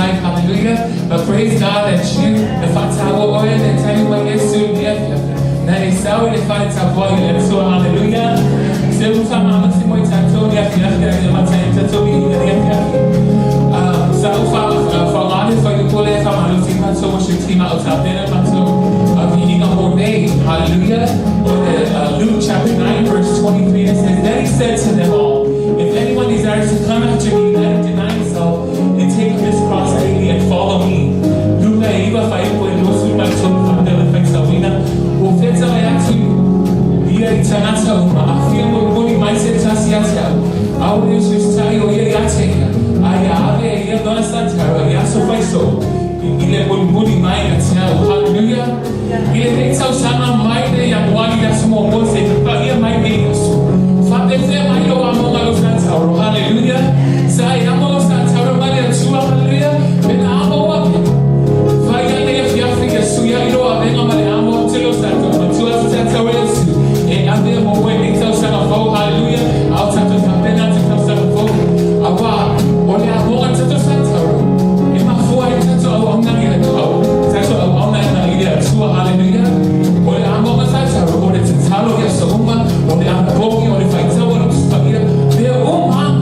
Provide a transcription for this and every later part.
Life, hallelujah. But praise God that you, the Fatawa oil, and tell you what you're soon there. Now they saw the Fatawa oil, so hallelujah. So we come on, let's see what I told you. So for all for you, pull it from our team, so much your team out of there, but so of eating a whole day, hallelujah. Luke chapter 9, verse 23, it says, Then he said to them all, if anyone desires to come after me, let him deny himself and take his cross daily and follow me. Luca iba fai por el uso para todo de la fecha wina. Ofeta vai atu. Ia itanata uma. Afia mo boni mais setasiatia. Ao Usisuita'i o ia yatenga. Aya ave ia dona santara ia so fai so. Ile boni mai atia. Hallelujah. Ile teita usama mai de ya mwani ya sumo mose. Pa ia mai de yasu. Fate fe mai lo amo malo santara. Hallelujah. Sai amo santara mai atua. Hallelujah. Ben amo wapi. Vai ane ya fiafrika suya ilo avenga male amo tilo santara. Matua santara yesu. E ave mo wene tau santara. Hallelujah. Au tato tapena tau santara. Awa. Ole amo tato santara. E mafua e tato au auna ila au. Tato au auna ila atua. Hallelujah. Ole amo santara. Ole tatalo ya sauma. Ole amo bogi. Ole faita. Ole spaghetti. Be uma.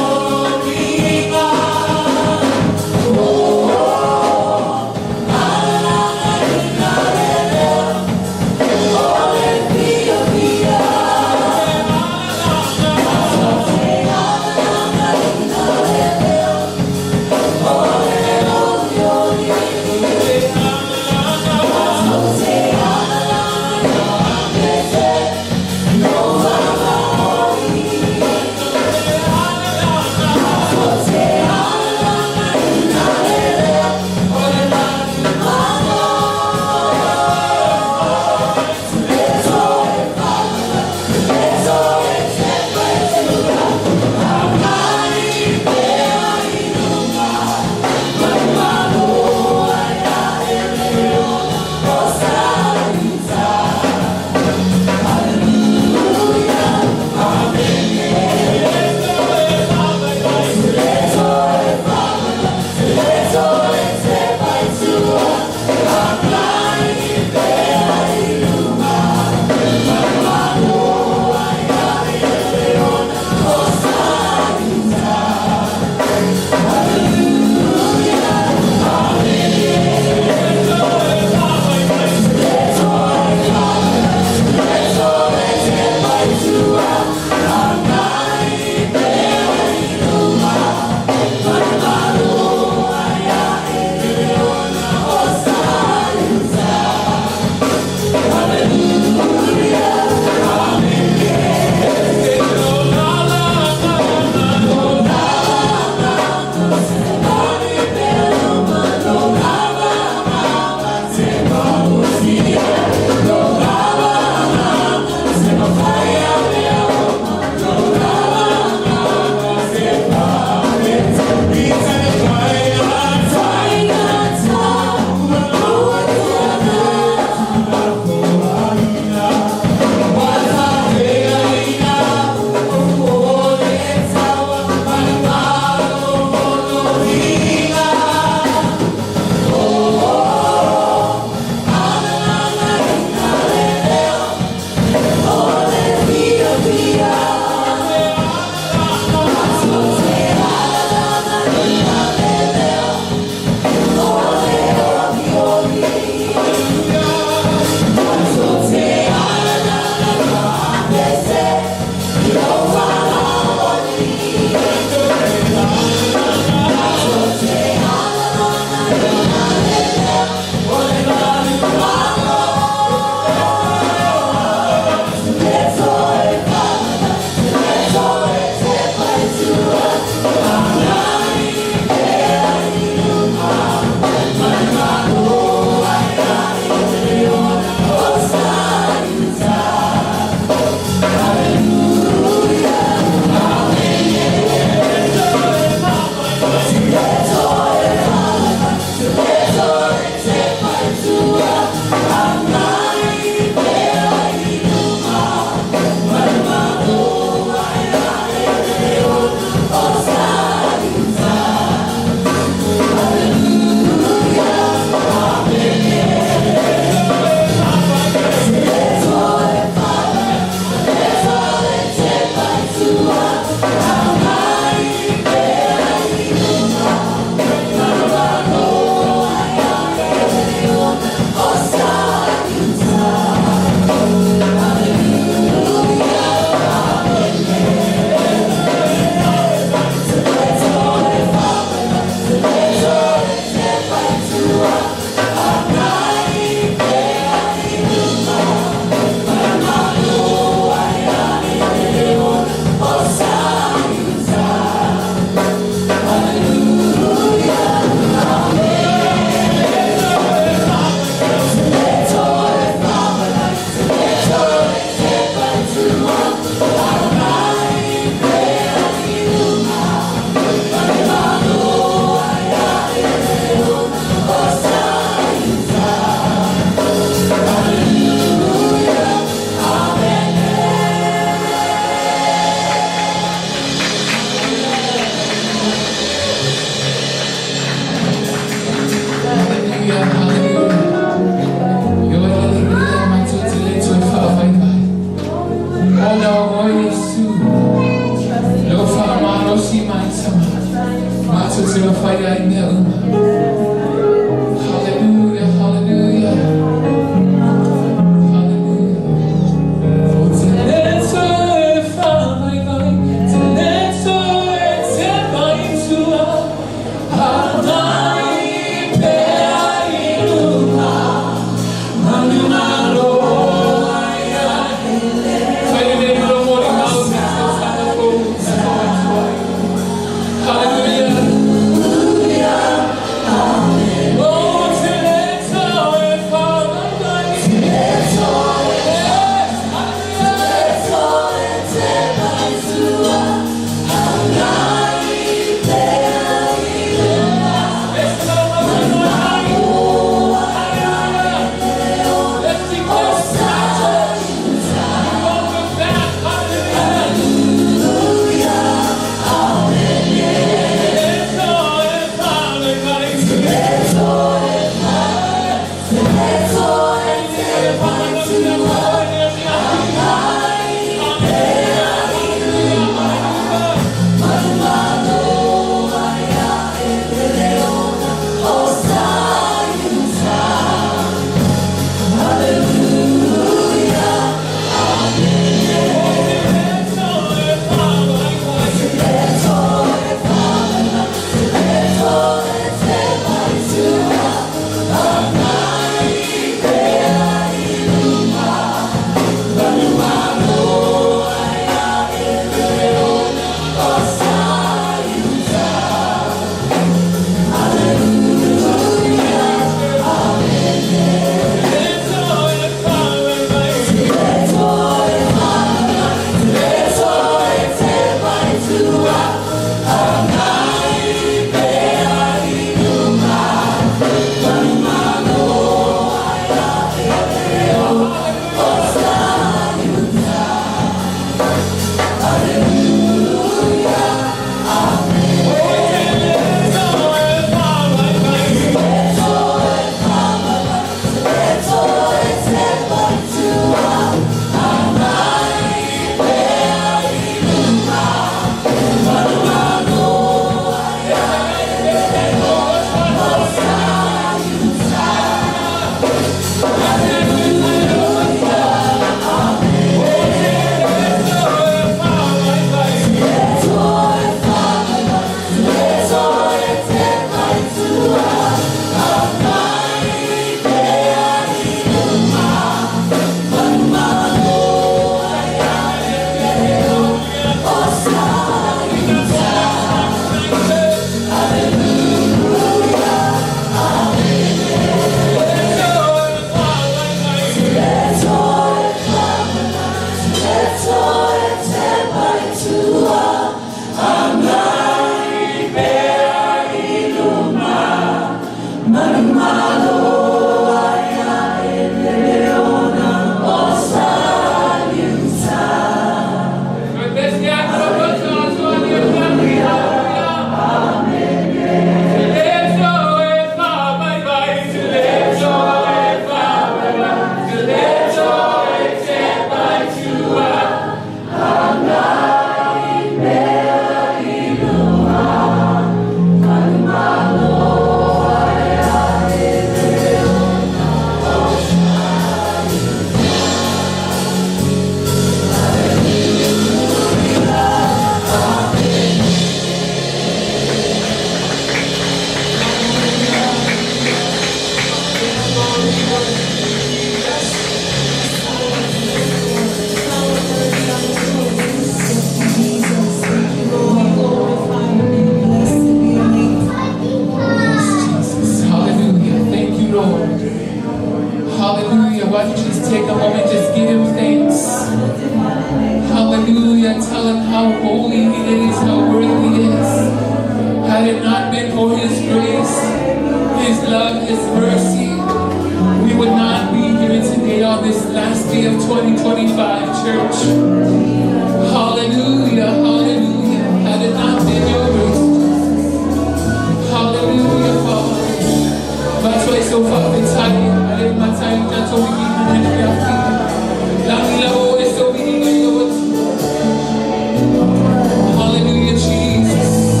Hallelujah, Jesus.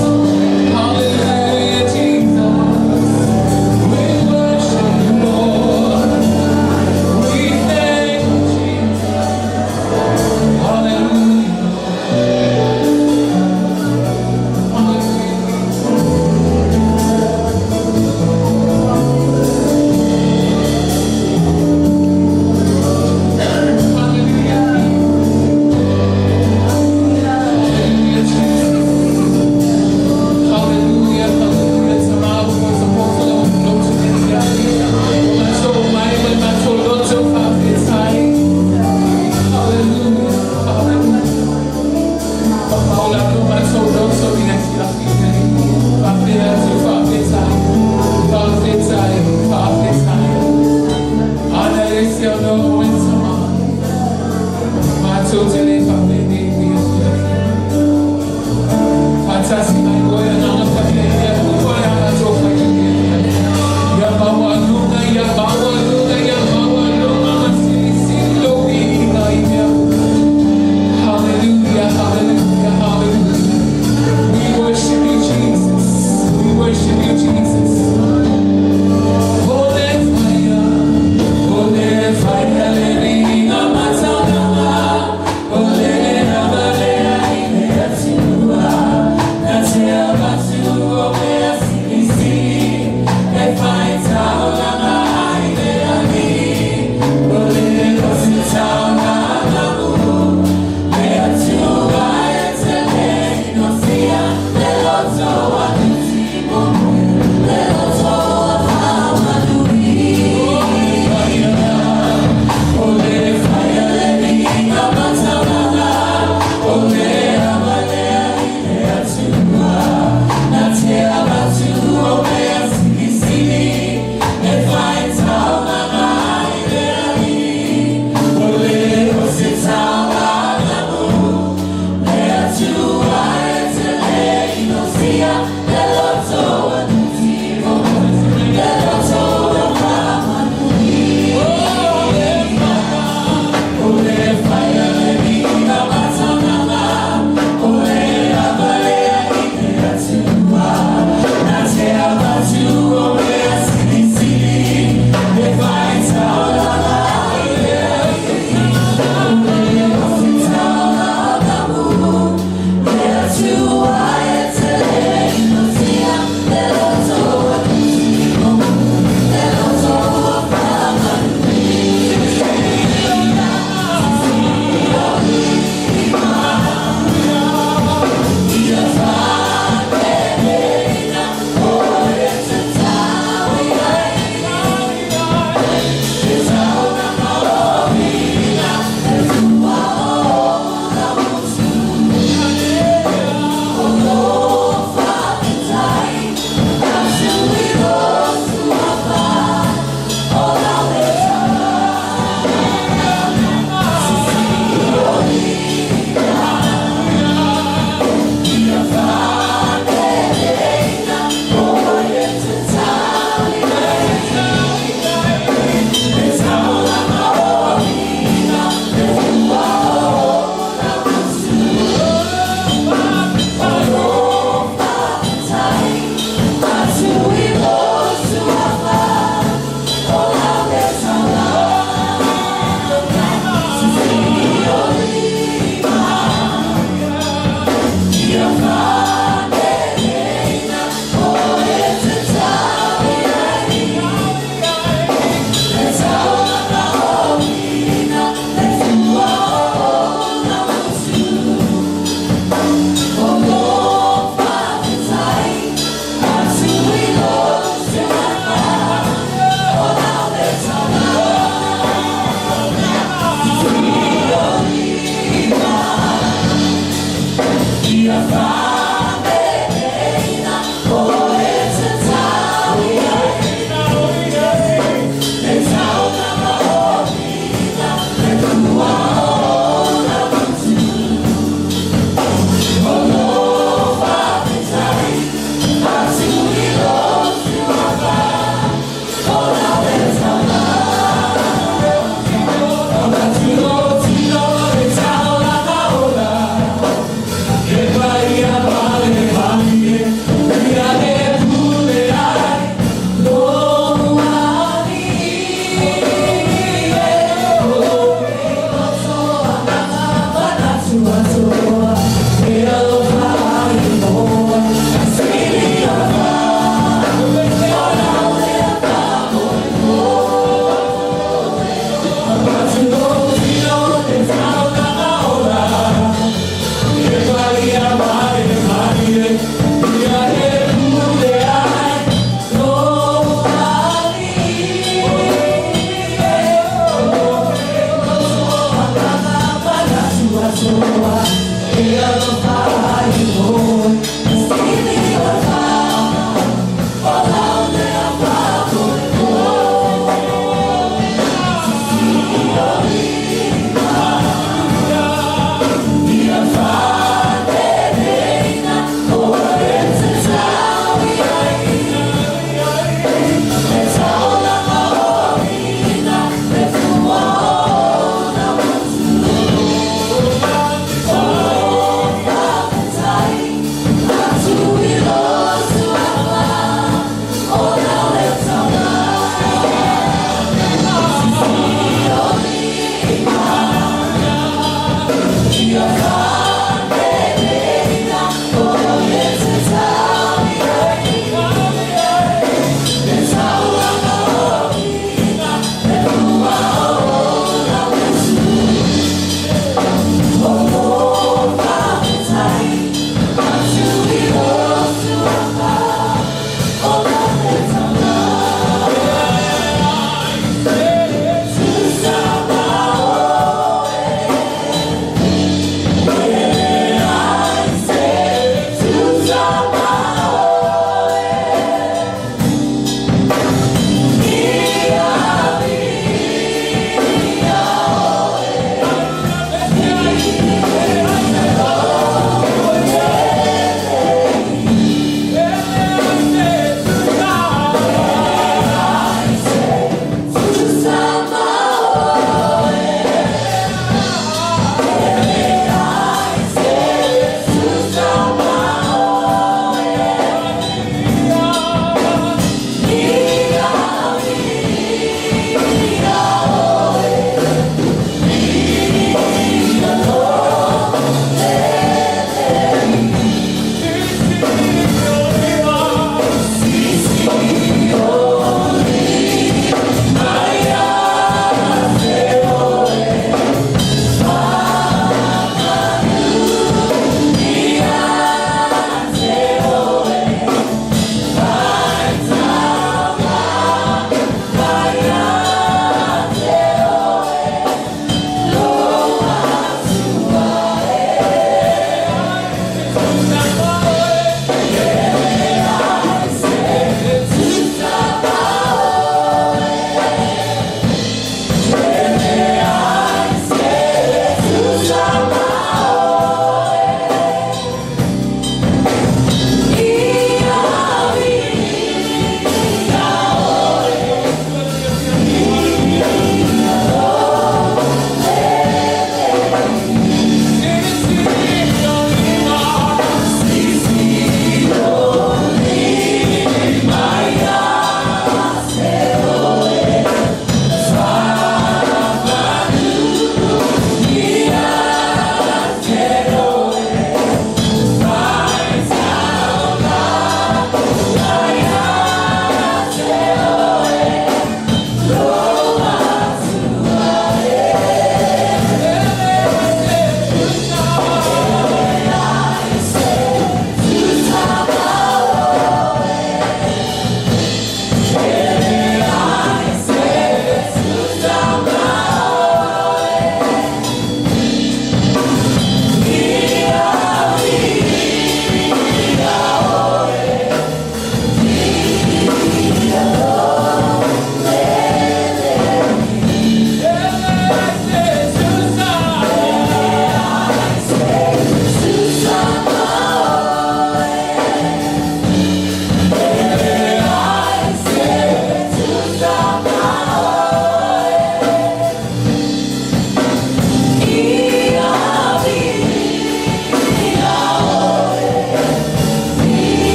Hallelujah.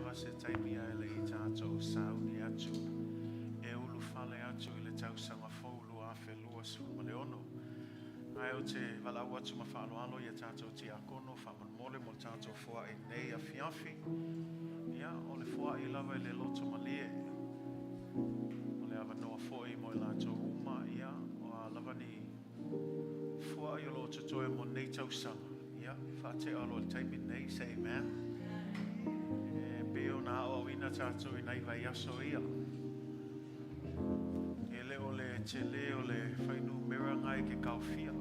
lava se taimia e le I tātou sauni atu. E ulu whale atu I le tausanga whaulu a whelua suma le ono. Ai o te walau atu ma whaaloalo I a tātou te akono, whaman mole mo tātou fua I nei a fiafi. Ia, o le fua I lava I le loto malie. O le awa noa fua I mo I lātou uma, ia, o a lava ni fua I o lo tutoe mo nei tausanga. Ia, whaate alo le taimi nei, say amen. E peo na o ina tātou I nei vai aso ia. E le o le te le o le whainu mera ngai ke kauwhia.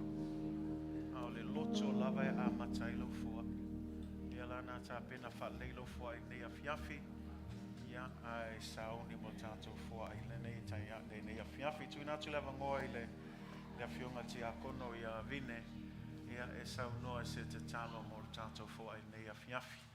A o le loto lava e a Mataio fua. Ia lana tā pena whaleilo fua I nei a fiafi. Ia ai sauni mo tātou fua I le nei tai a nei a fiafi. Tui nātu lewa ngoa I le whionga ti a kono I a vine. Ia e sau noa se te talo mo tātou fua I nei a fiafi.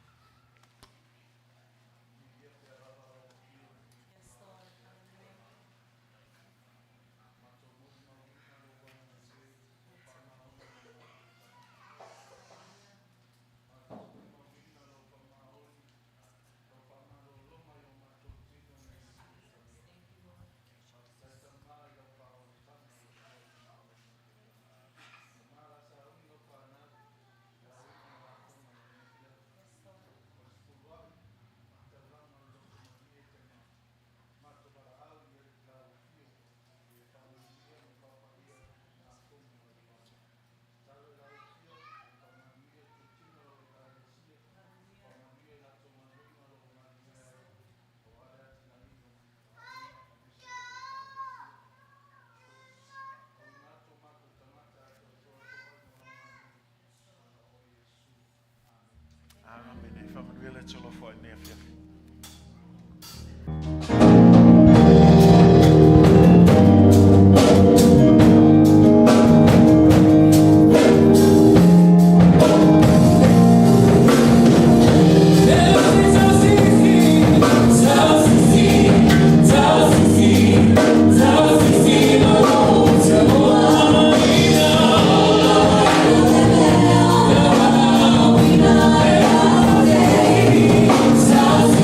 Amen. Family, we'll let you know for it near you. Sounds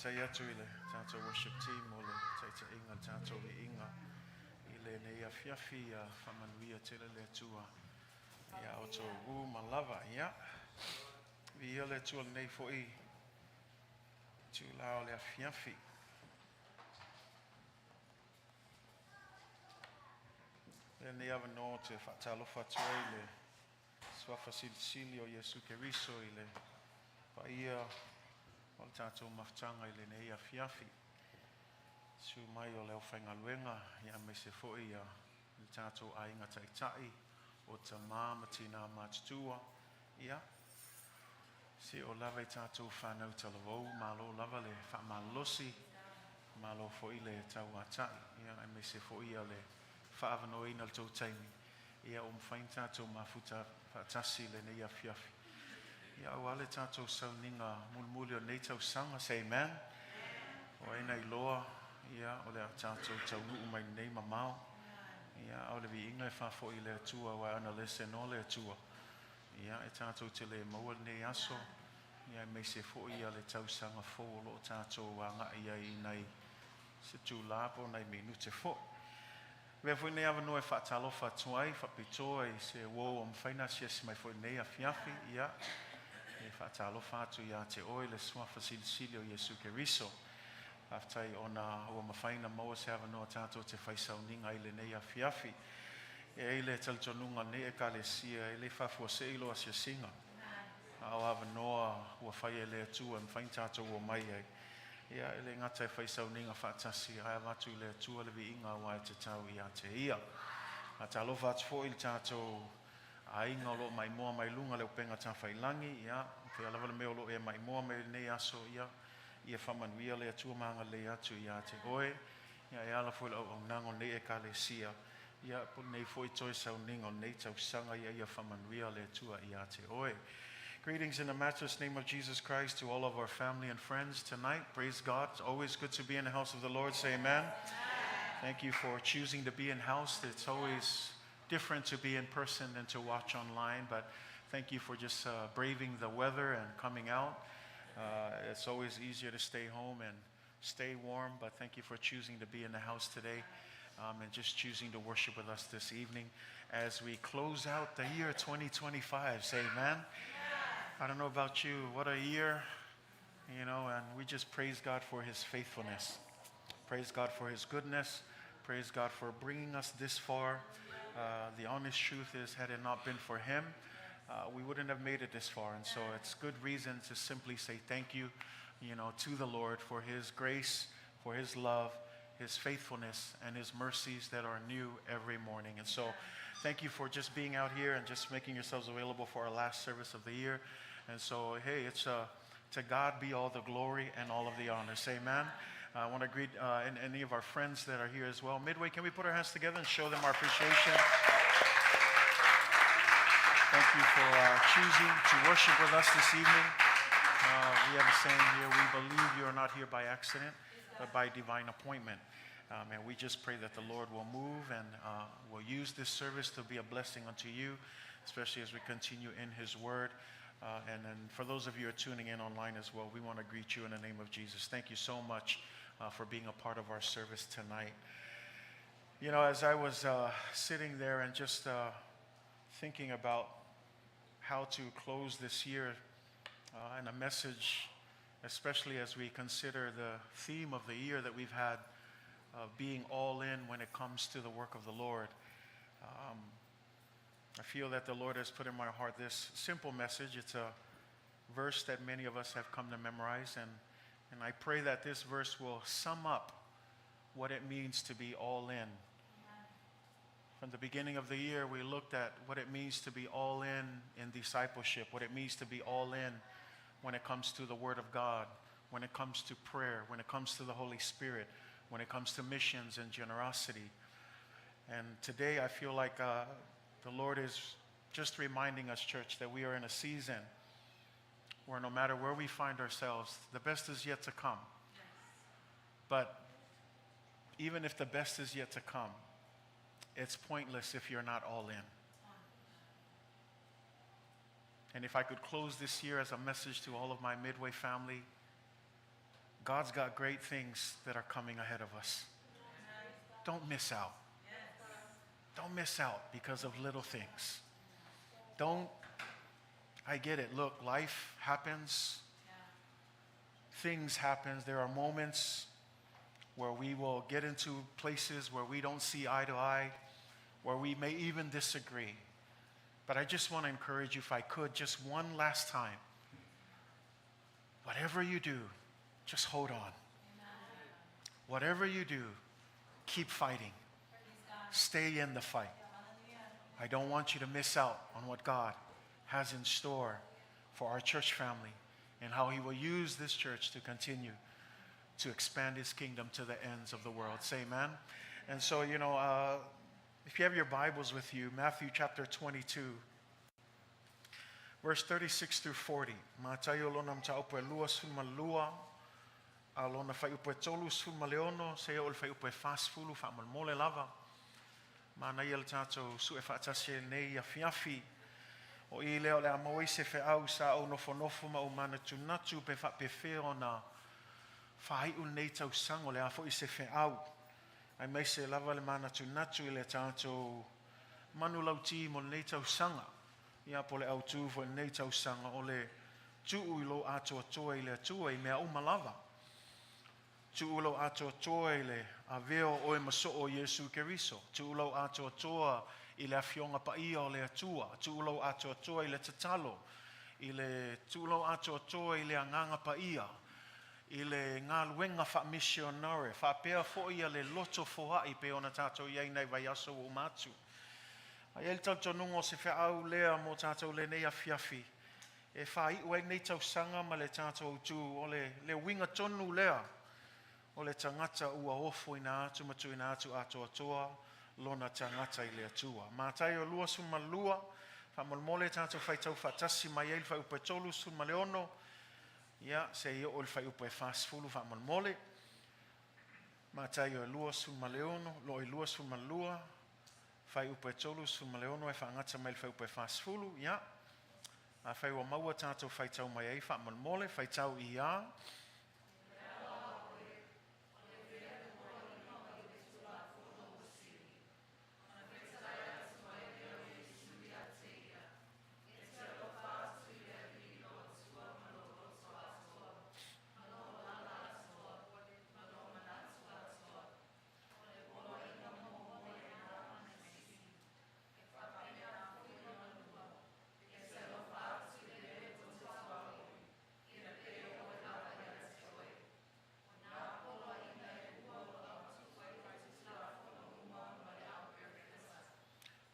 tai atu i le tātou worship team o le taita inga tātou i inga i le nei a fiafi a whamanuia tele le atua ia o tō ma lava ia vi ia le atua nei fo i tu lao le a fiafi le nei ava no te whaatalofa tuai le swafa sili o Yesu Keriso i le pa ia o le tātou mafutanga i le nei a fiafi. Su mai o leo whaingaluenga ia me se foi a le tātou ainga taitai o ta māma tina mātutua ia. Se o lava i tātou whanau talavou, malo lava le whamalosi, malo foi le tau atai. Ia me se foi a le whaavanoina le tau taimi. Ia o mwhain tātou mafuta whaatasi le nei a fiafi. Ia o ale tātou sauninga mulmuli o nei tau sanga, say amen. O eina i loa, ia o le tātou tau nuu mai nei mamao. Ia o le vi inga e whafo i le atua wa ana lese no le atua. Ia e tātou te le maua nei aso. Ia me se fo ia le tau sanga fo o lo tātou wa nga ia i nei se tū lapo nei minute fo. Wea fo nei awa noe whaatalofa tuai, whapitoa i se wo o mwhaina sias mai fo nei a fiafi, ia. E whaatalofa atu ia te oi le swafa sili o Yesu Keriso. Aftai ona ua mawhaina maua se awa noa tātou te whaisauninga i le nei a fiafi. E le talitonunga ne e ka le sia, e le whafua se ilo a sia singa. Ao awa noa ua whai e le atua, mwhain tātou ua mai ai. Ia e le ngata e whaisauninga whaatasi, ai avatu i le atua le vi inga wa e te tau i a te ia. A ta alofa atu fo i le tātou a inga o lo mai moa mai lunga le upenga tā whailangi, ia. Te alawa le meo lo e mai moa mai nei aso, ia. Ia whamanuia le atua maanga le atu i a te oe. Ia e ala fo i lau nango nei e ka le sia. Ia po nei fo i toi sau ningo nei tau sanga ia whamanuia le atua i a te oe. Greetings in the matchless name of Jesus Christ to all of our family and friends tonight. Praise God. It's always good to be in the house of the Lord. Say amen. Thank you for choosing to be in house. It's always different to be in person than to watch online, but thank you for just braving the weather and coming out. It's always easier to stay home and stay warm, but thank you for choosing to be in the house today and just choosing to worship with us this evening as we close out the year 2025. Say amen. I don't know about you, what a year, you know, and we just praise God for his faithfulness. Praise God for his goodness. Praise God for bringing us this far. The honest truth is, had it not been for him, we wouldn't have made it this far. And so it's good reason to simply say thank you, you know, to the Lord for his grace, for his love, his faithfulness, and his mercies that are new every morning. And so thank you for just being out here and just making yourselves available for our last service of the year. And so, hey, it's to God be all the glory and all of the honor. Say amen. I want to greet any of our friends that are here as well. Midway, can we put our hands together and show them our appreciation? Thank you for choosing to worship with us this evening. We have a saying here, we believe you are not here by accident, but by divine appointment. And we just pray that the Lord will move and will use this service to be a blessing unto you, especially as we continue in his word. And then for those of you who are tuning in online as well, we want to greet you in the name of Jesus. Thank you so much for being a part of our service tonight. You know, as I was sitting there and just thinking about how to close this year and a message, especially as we consider the theme of the year that we've had of being all in when it comes to the work of the Lord. I feel that the Lord has put in my heart this simple message. It's a verse that many of us have come to memorize, and I pray that this verse will sum up what it means to be all in. From the beginning of the year, we looked at what it means to be all in discipleship, what it means to be all in when it comes to the Word of God, when it comes to prayer, when it comes to the Holy Spirit, when it comes to missions and generosity. And today I feel like the Lord is just reminding us, church, that we are in a season where no matter where we find ourselves, the best is yet to come. But even if the best is yet to come, it's pointless if you're not all in. And if I could close this year as a message to all of my Midway family, God's got great things that are coming ahead of us. Don't miss out. Don't miss out because of little things. I get it. Look, life happens. Things happen. There are moments where we will get into places where we don't see eye to eye, where we may even disagree. But I just want to encourage you, if I could, just one last time. Whatever you do, just hold on. Whatever you do, keep fighting. Stay in the fight. I don't want you to miss out on what God has in store for our church family and how He will use this church to continue to expand His kingdom to the ends of the world. Say amen. And so, if you have your Bibles with you, Matthew chapter 22, verse 36 through 40. Mataio lona mtaupe lua suma lua. Alona fai upe tolu suma leono. Se ol fai upe fast fulu fa mole lava. Mana yel tato su e fatase nei afiafi. O I leo le amoi se fe au sa o nofo ma o mana tunatu pe fa pe fe ona. Fai un nei tau sango le afo I se fe au. Ai mai se lava le mana tunatu I le tato manu lauti mo nei tau sanga. Ia po le au tu fo nei tau sanga o le tuu ilo atoatoa I le atua I mea umalava. Tuu ilo atoatoa I le aveo o e maso o Yesu Keriso. Tuu ilo atoatoa I le afionga paia o le atua. Tuu ilo atoatoa I le tatalo. I le tuu ilo atoatoa I le anganga paia. I le ngā luenga wha missionare. Wha pēr fo ia le loto foa I pe ona tātou iei nei vai aso o mātu. A el tātou nungo se wha au lea mo tātou le nei afiafi. E wha I ue nei tau sanga ma le tātou tū o le winga tonu lea. O le tangata ua ofo ina atu matu ina atu atoatoa lona tangata I le atua. Mataio lua suma lua. Wha molmole tātou whai tau whatasi mai eil whai upe tolu suma leono. Ia, se I o le whai upe fast fulu wha molmole. Mataio e lua suma leono. Lo I lua suma lua. Whai upe tolu suma leono e whaangata mai le whai upe fast fulu. Ia. A whai wa maua tātou whai tau mai ei wha molmole. Whai tau I a.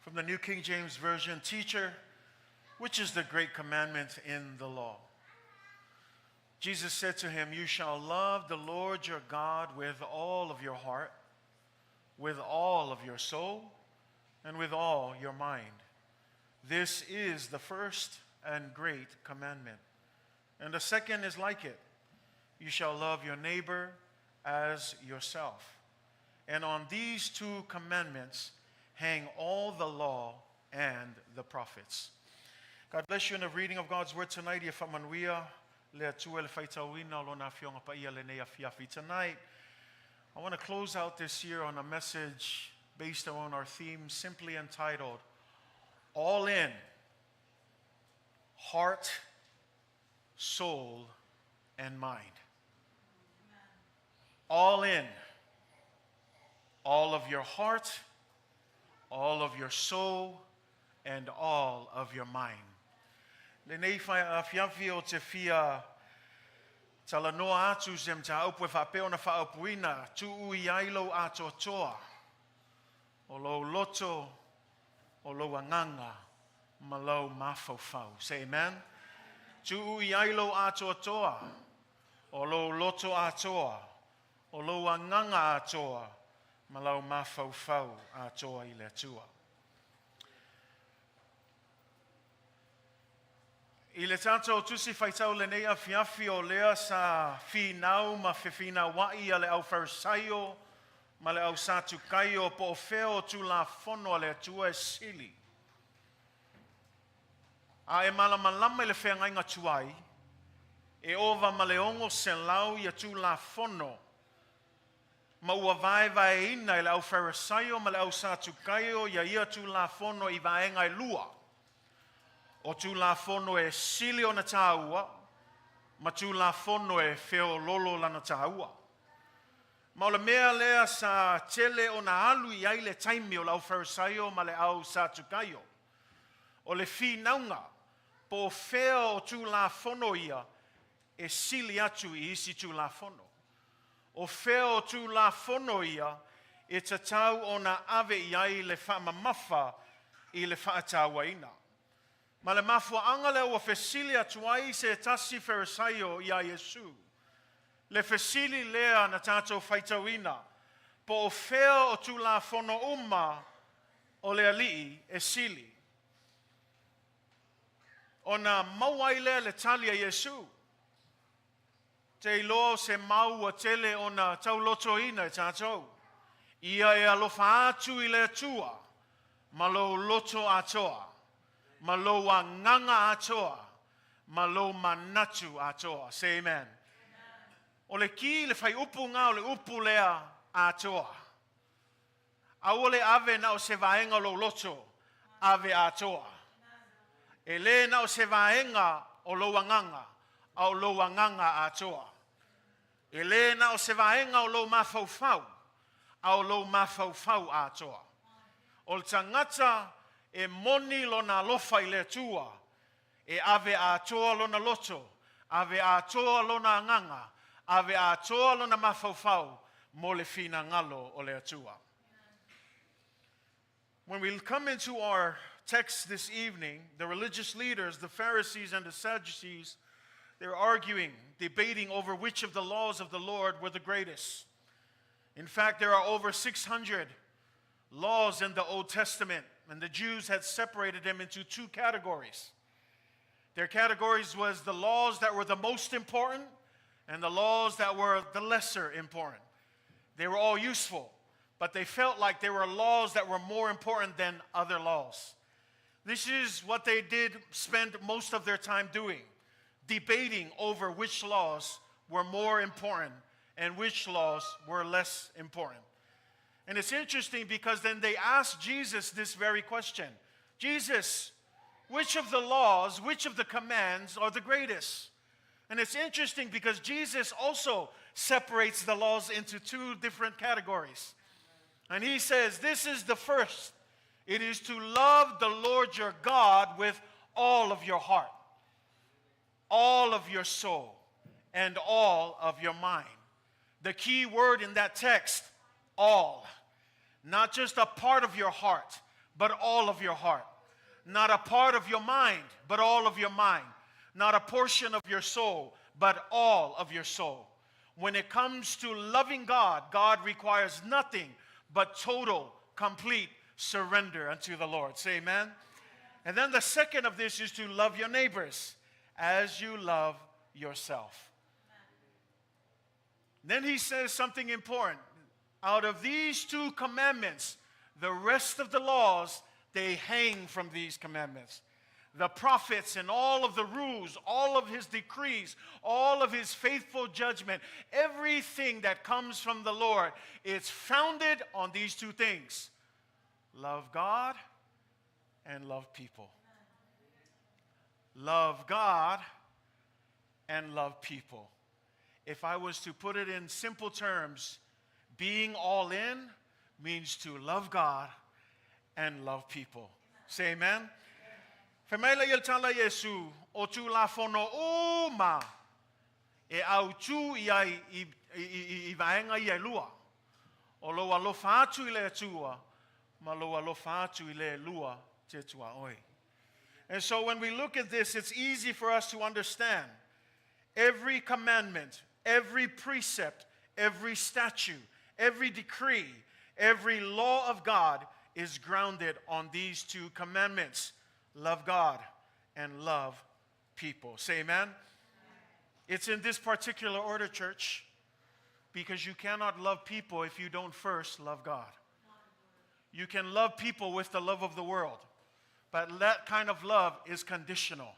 From the New King James Version, teacher, which is the great commandment in the law? Jesus said to him, you shall love the Lord your God with all of your heart, with all of your soul, and with all your mind. This is the first and great commandment. And the second is like it. You shall love your neighbor as yourself. And on these two commandments hang all the law and the prophets. God bless you in the reading of God's word tonight. Tonight, I want to close out this year on a message based on our theme simply entitled, All In, Heart, Soul, and Mind. All in. All of your heart, all of your soul, and all of your mind. Le nei fai afiafi o te fia tala noa atu sem ta upu e whapeo na whaapuina tu ui ailo atoatoa o lo loto o lo anganga ma lo mafaufau. Say amen. Tu ui ailo atoatoa o lo loto atoa o lo anganga atoa Malau mafaufau atoa I le atua. I le tātou tusi whaitau le nei afiafi o lea sa whinau ma whiwhina wai a le au wharisaio ma le au sātu kai o po wheo tu la whono a le atua e sili. A e malamalama I le whenga inga tuai E ova maleongo se lau ia tu la fono. Ma ua vai ina i le au farisaio ma le au satukaio ia tu la fono i vaenga i lua. O tu la fono e sili o na taua, ma tu la fono e feo lolo la na taua. Ma o le mea lea sa tele o na alu i aile taimi o le au farisaio ma le au satukaio. O le fi naunga, po feo o tu la fono ia, e sili atu i isi tu la fono. O feo tu la fono ia, e tatau o na ave iai le whaamamafa i le whaatawa ina. Ma le mafua anga le ua fesili atu ai se tasi farisaio ia Yesu. Le fesili lea na tātou whaitawina, po o feo o tu la fono uma o le alii e sili. O na mauai lea le tali a Yesu. Te ilo se mau a tele o na tau loto ina e tātou. Ia e alofa atu i le atua, ma lo loto atoa, ma lo a nganga atoa, ma lo manatu atoa. Say amen. O le ki le fai upu ngā o le upu lea atoa. A o le ave na o se vaenga lo loto, ave atoa. E le na o se vaenga o lo wanganga, au lo wanganga atoa. E le na o se vaenga o lo mafaufau, au lo mafaufau atoa. O le tangata e moni lo na lofa i le tua, e ave atoa lo na loto, ave atoa lo na nganga, ave atoa lo na mafaufau, mo le fina ngalo o le atua. When we come into our text this evening, the religious leaders, the Pharisees and the Sadducees, they're arguing, debating over which of the laws of the Lord were the greatest. In fact, there are over 600 laws in the Old Testament, and the Jews had separated them into two categories. Their categories was the laws that were the most important and the laws that were the lesser important. They were all useful, but they felt like there were laws that were more important than other laws. This is what they did spend most of their time doing, debating over which laws were more important and which laws were less important. And it's interesting because then they asked Jesus this very question. Jesus, which of the laws, which of the commands are the greatest? And it's interesting because Jesus also separates the laws into two different categories. And he says, this is the first. It is to love the Lord your God with all of your heart, all of your soul, and all of your mind. The key word in that text, all. Not just a part of your heart, but all of your heart. Not a part of your mind, but all of your mind. Not a portion of your soul, but all of your soul. When it comes to loving God, God requires nothing but total, complete surrender unto the Lord. Say amen. And then the second of this is to love your neighbors as you love yourself. Then he says something important. Out of these two commandments, the rest of the laws, they hang from these commandments. The prophets and all of the rules, all of his decrees, all of his faithful judgment, everything that comes from the Lord, it's founded on these two things. Love God and love people. Love God and love people. If I was to put it in simple terms, being all in means to love God and love people. Say amen. Femela yel tala Yesu o tu la fono uma e au tu i vaenga i lua. O lo alofa atu i le atua, ma lo alofa atu i le lua te tua oi. And so when we look at this, it's easy for us to understand every commandment, every precept, every statute, every decree, every law of God is grounded on these two commandments. Love God and love people. Say amen. It's in this particular order, church, because you cannot love people if you don't first love God. You can love people with the love of the world, but that kind of love is conditional.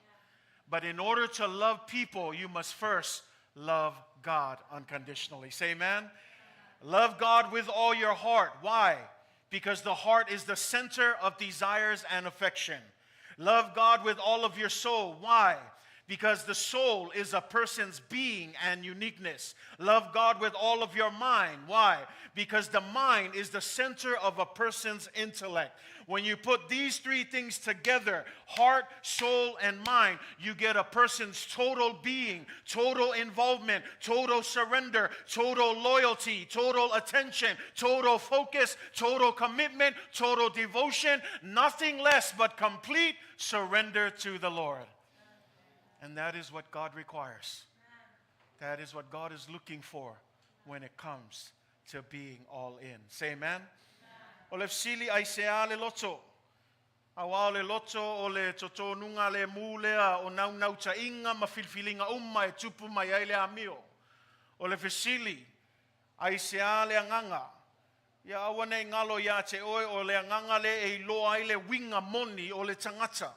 But in order to love people, you must first love God unconditionally. Say amen. Love God with all your heart. Why? Because the heart is the center of desires and affection. Love God with all of your soul. Why? Because the soul is a person's being and uniqueness. Love God with all of your mind. Why? Because the mind is the center of a person's intellect. When you put these three things together, heart, soul, and mind, you get a person's total being, total involvement, total surrender, total loyalty, total attention, total focus, total commitment, total devotion, nothing less but complete surrender to the Lord. And that is what God requires. That is what God is looking for when it comes to being all in. Say amen. O le fsili ai sea le loto. Awa le loto o le toto nunga le mulea o nau ta inga ma filfilinga umma e tupu mai ai le amio. O le fsili ai sea le anganga. Ia awane ngalo ia te oe o le anganga le e loa ai le winga moni o le tangata.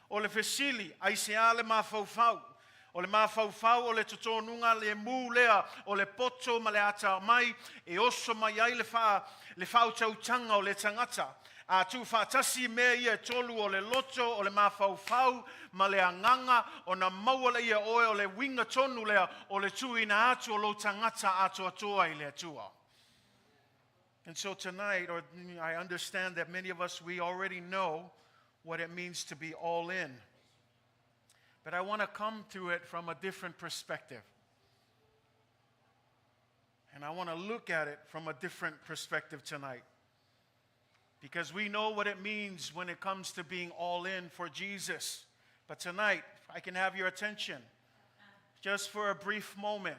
O le fesili, ai sea le mafaufau. O le mafaufau o le totonunga le mulea o le poto ma le ata mai e oso mai ai le fau tautanga o le tangata. A tu fatasi mea ia tolu o le loto o le mafaufau ma le anganga o na maua ia oe o le winga tonu lea o le tuina atu o lo tangata atoatoa I le atua. And so tonight, or I understand that many of us, we already know what it means to be all in. But I want to come to it from a different perspective. And I want to look at it from a different perspective tonight. Because we know what it means when it comes to being all in for Jesus. But tonight, if I can have your attention, just for a brief moment,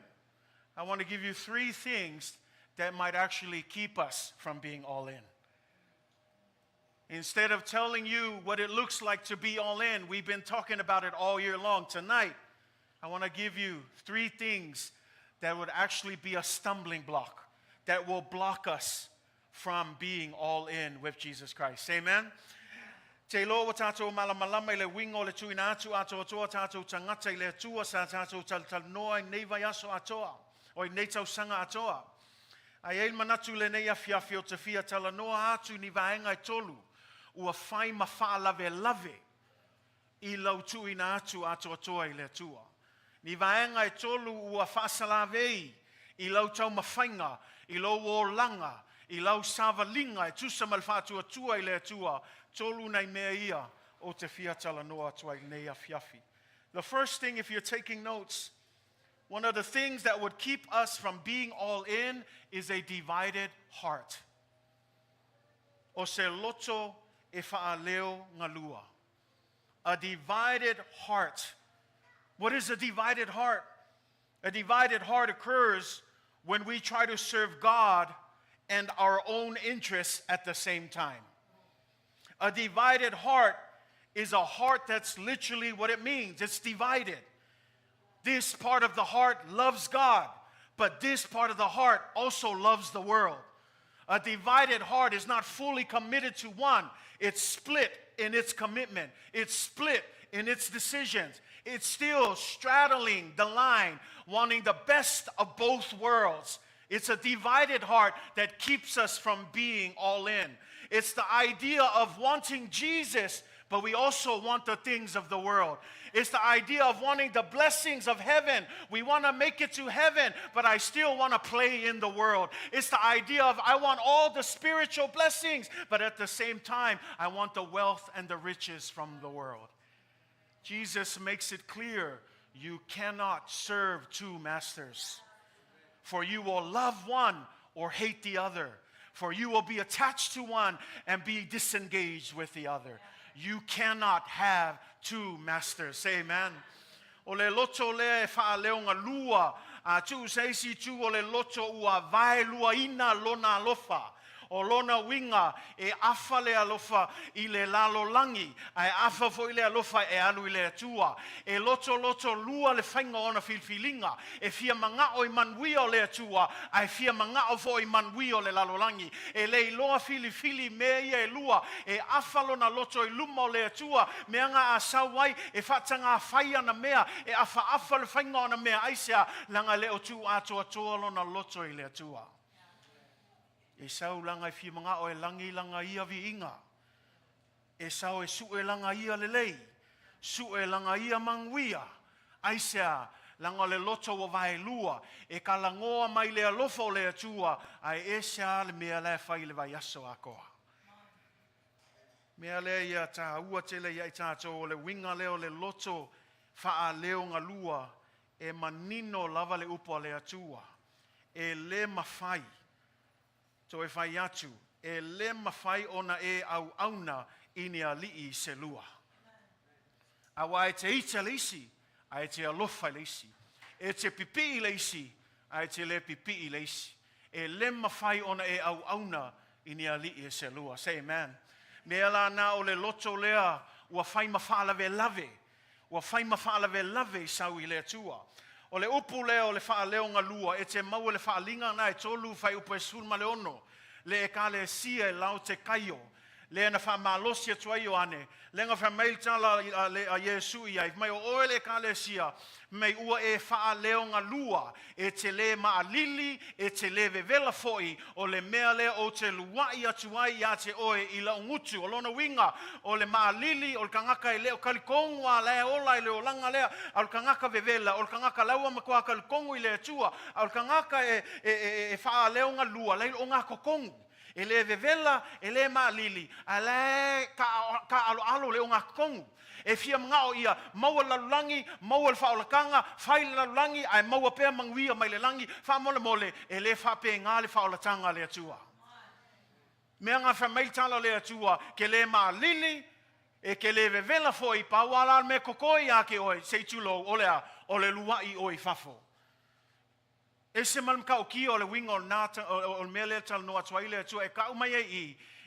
I want to give you 3 things that might actually keep us from being all in. Instead of telling you what it looks like to be all in, we've been talking about it all year long. Tonight, I want to give you 3 things that would actually be a stumbling block, that will block us from being all in with Jesus Christ. Amen? Te lo wa tātou malamalama I le wingo le tuina atu atoatoa tātou tangata I le atua sa tātou talanoa I nei vai aso atoa, o I nei tausanga atoa. Ai eil manatu le nei afiafi o te fia talanoa atu ni vaenga I tolu. Ua whai mawha lave I lau tuina atu atoatoa I le atua. Ni vaenga I tolu ua whaasalawei I lau tau mawhainga, I lau o langa, I lau savalinga, I tusa malwhātua tua I le atua, tolu nei mea ia o te fia talanoa atua I nei afiafi. The first thing, if you're taking notes, one of the things that would keep us from being all in is a divided heart. O se loto e whaaleo ngalua. A divided heart. What is a divided heart? A divided heart occurs when we try to serve God and our own interests at the same time. A divided heart is a heart that's literally what it means. It's divided. This part of the heart loves God, but this part of the heart also loves the world. A divided heart is not fully committed to one. It's split in its commitment. It's split in its decisions. It's still straddling the line, wanting the best of both worlds. It's a divided heart that keeps us from being all in. It's the idea of wanting Jesus, but we also want the things of the world. It's the idea of wanting the blessings of heaven. We want to make it to heaven, but I still want to play in the world. It's the idea of I want all the spiritual blessings, but at the same time, I want the wealth and the riches from the world. Jesus makes it clear, you cannot serve 2 masters. For you will love one or hate the other. For you will be attached to one and be disengaged with the other. You cannot have 2 masters. Say amen. O le loto le whaaleo ngā lua. Tu seisi tu o le loto ua vai lua ina lona lofa. O lona winga e afa le alofa I le lalolangi. Ai afa fo I le alofa e alu I le atua. E loto lua le whainga ona filfilinga. E fia mangao I manui o le atua. Ai fia mangao fo I manui o le lalolangi. E le iloa fili mea ia e lua. E afa lona loto I luma o le atua. Meanga a sawai e whatanga a whaia na mea. E afa le whainga ona mea aisea. Langa le o tu atoatoa lona loto I le atua. E sau langa I fia mangao e langi langa ia vi inga. E sau e su e langa ia lelei. Su e langa ia manguia. Aisea, langa le loto wa vai lua. E ka langoa mai le alofa o le atua. Ai e sea le mea le whai le vai aso a koa. Mea le ia ta ua tele ia I tātou o le winga leo le loto wha leo ngā lua. E manino lava le upo le atua. E le mawhai. To e whai atu. E le mawhai ona e au auna ini a lii se lua. Awa e te ita le isi, a e te alofa le isi. E te pipi le isi, a e te le pipi le isi. E le mawhai ona e au auna ini a lii se lua. Say amen. Mea la na o le loto lea, ua whai mawhaalave lave. Ua whai mawhaalave lave sau I le atua. O le upu lea o le wha leo ngā lua, e te mau le wha linga na e tolu whai upu e sulma le ono. Le e ka le sia e lau te kaio. Le na fa malosia tuai o ane. Le nga fa mail tala a Yesu I ai. Mai o oele ka le sia. Mai ua e fa leo nga lua. E te le maalili. E te le vevela foi. O le mea le o te luai atuai a te oe I la ungutu. O lona winga. O le maalili. O le kangaka e leo kalikongu a le ola I le o langa lea. O le kangaka vevela. O le kangaka laua makua kalikongu I le atua. O le kangaka e fa leo nga lua. Le o nga kokongu. E le vevela, e le maalili. A le ka alo le o ngā kongu. E fia mga o ia, maua lalulangi, maua le whaolakanga, whai lalulangi, ai maua pēr manguia mai le langi, wha mole, e le wha pē ngā le whaolatanga le atua. Mea ngā whamei tala le atua, ke le maalili, e ke le vevela foi, pa wala me kokoi a ke oi, sei tulo, o le luai oi fafo. E se malam ka o ki o le winga o nata o le mele tal no atuai le atua e ka umai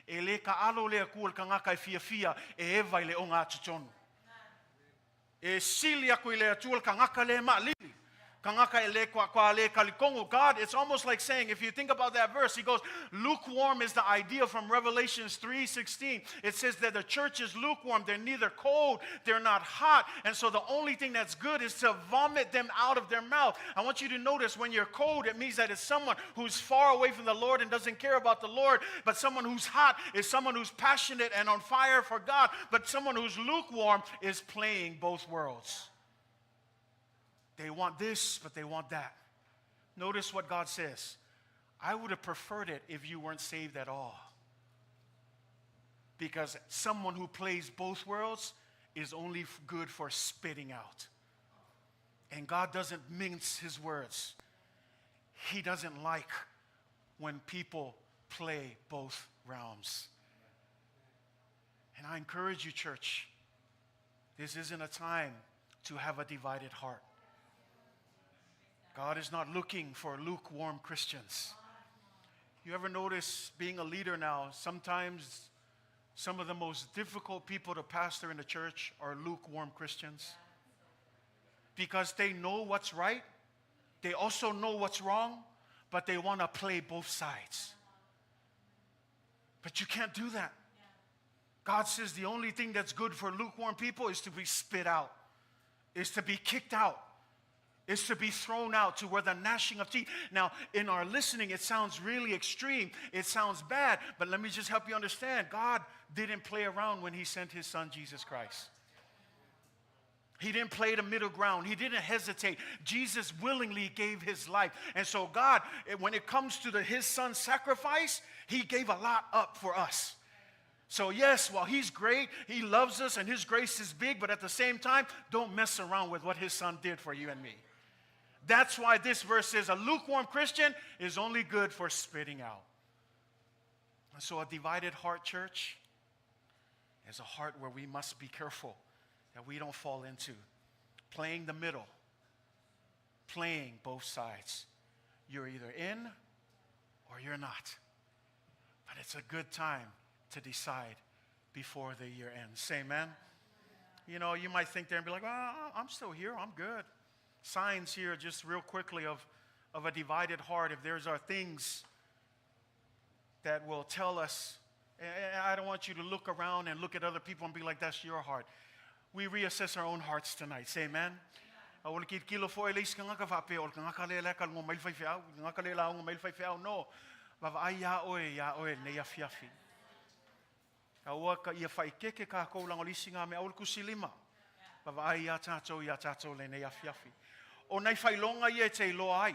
e le ka alo le aku le kangaka e fia e eva I le o ngā tutonu. E sili aku I le atua le kangaka le maalili. Kangaka e le kwa le kalikongo. God, it's almost like saying, if you think about that verse, he goes, lukewarm is the idea from Revelations 3:16. It says that the church is lukewarm. They're neither cold, they're not hot. And so the only thing that's good is to vomit them out of their mouth. I want you to notice when you're cold, it means that it's someone who's far away from the Lord and doesn't care about the Lord. But someone who's hot is someone who's passionate and on fire for God. But someone who's lukewarm is playing both worlds. They want this, but they want that. Notice what God says. I would have preferred it if you weren't saved at all. Because someone who plays both worlds is only good for spitting out. And God doesn't mince his words. He doesn't like when people play both realms. And I encourage you, church, this isn't a time to have a divided heart. God is not looking for lukewarm Christians. You ever notice being a leader now, sometimes some of the most difficult people to pastor in the church are lukewarm Christians? Because they know what's right, they also know what's wrong, but they want to play both sides. But you can't do that. God says the only thing that's good for lukewarm people is to be spit out, is to be kicked out, is to be thrown out to where the gnashing of teeth. Now, in our listening, it sounds really extreme. It sounds bad. But let me just help you understand. God didn't play around when he sent his son, Jesus Christ. He didn't play the middle ground. He didn't hesitate. Jesus willingly gave his life. And so God, when it comes to his son's sacrifice, he gave a lot up for us. So yes, while he's great, he loves us and his grace is big, but at the same time, don't mess around with what his son did for you and me. That's why this verse says a lukewarm Christian is only good for spitting out. And so a divided heart, church, is a heart where we must be careful that we don't fall into playing the middle, playing both sides. You're either in or you're not. But it's a good time to decide before the year ends. Say amen. You know, you might think there and be like, well, I'm still here. I'm good. Signs here just real quickly of a divided heart. If there's things that will tell us, I don't want you to look around and look at other people and be like, that's your heart. We reassess our own hearts tonight. Say amen. No.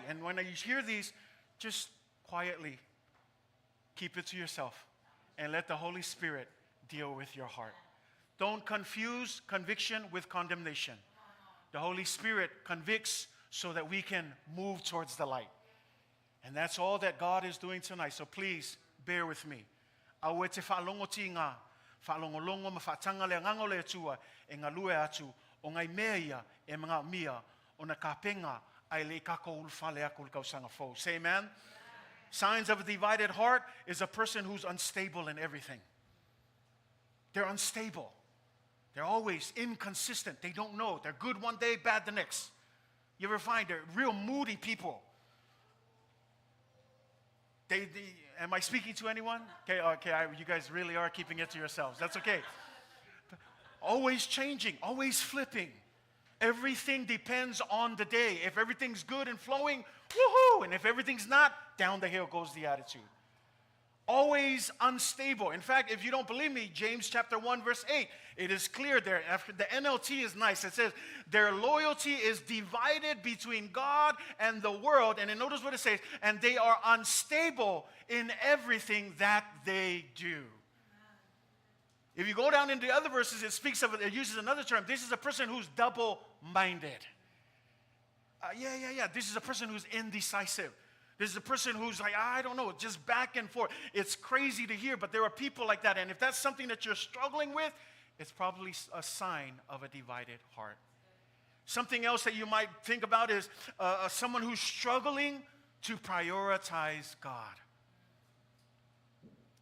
And when you hear these, just quietly keep it to yourself and let the Holy Spirit deal with your heart. Don't confuse conviction with condemnation. The Holy Spirit convicts so that we can move towards the light. And that's all that God is doing tonight. So please bear with me. Say amen. Signs of a divided heart is a person who's unstable in everything. They're unstable. They're always inconsistent. They don't know. They're good one day, bad the next. You ever find they're real moody people? Am I speaking to anyone? Okay, you guys really are keeping it to yourselves. That's okay. Always changing, always flipping. Everything depends on the day. If everything's good and flowing, woohoo! And if everything's not, down the hill goes the attitude. Always unstable. In fact, if you don't believe me, James chapter 1 verse 8, it is clear there. After the NLT is nice. It says, their loyalty is divided between God and the world. And then notice what it says, and they are unstable in everything that they do. If you go down into the other verses, it uses another term. This is a person who's double-minded. This is a person who's indecisive. This is a person who's like, I don't know, just back and forth. It's crazy to hear, but there are people like that. And if that's something that you're struggling with, it's probably a sign of a divided heart. Something else that you might think about is someone who's struggling to prioritize God.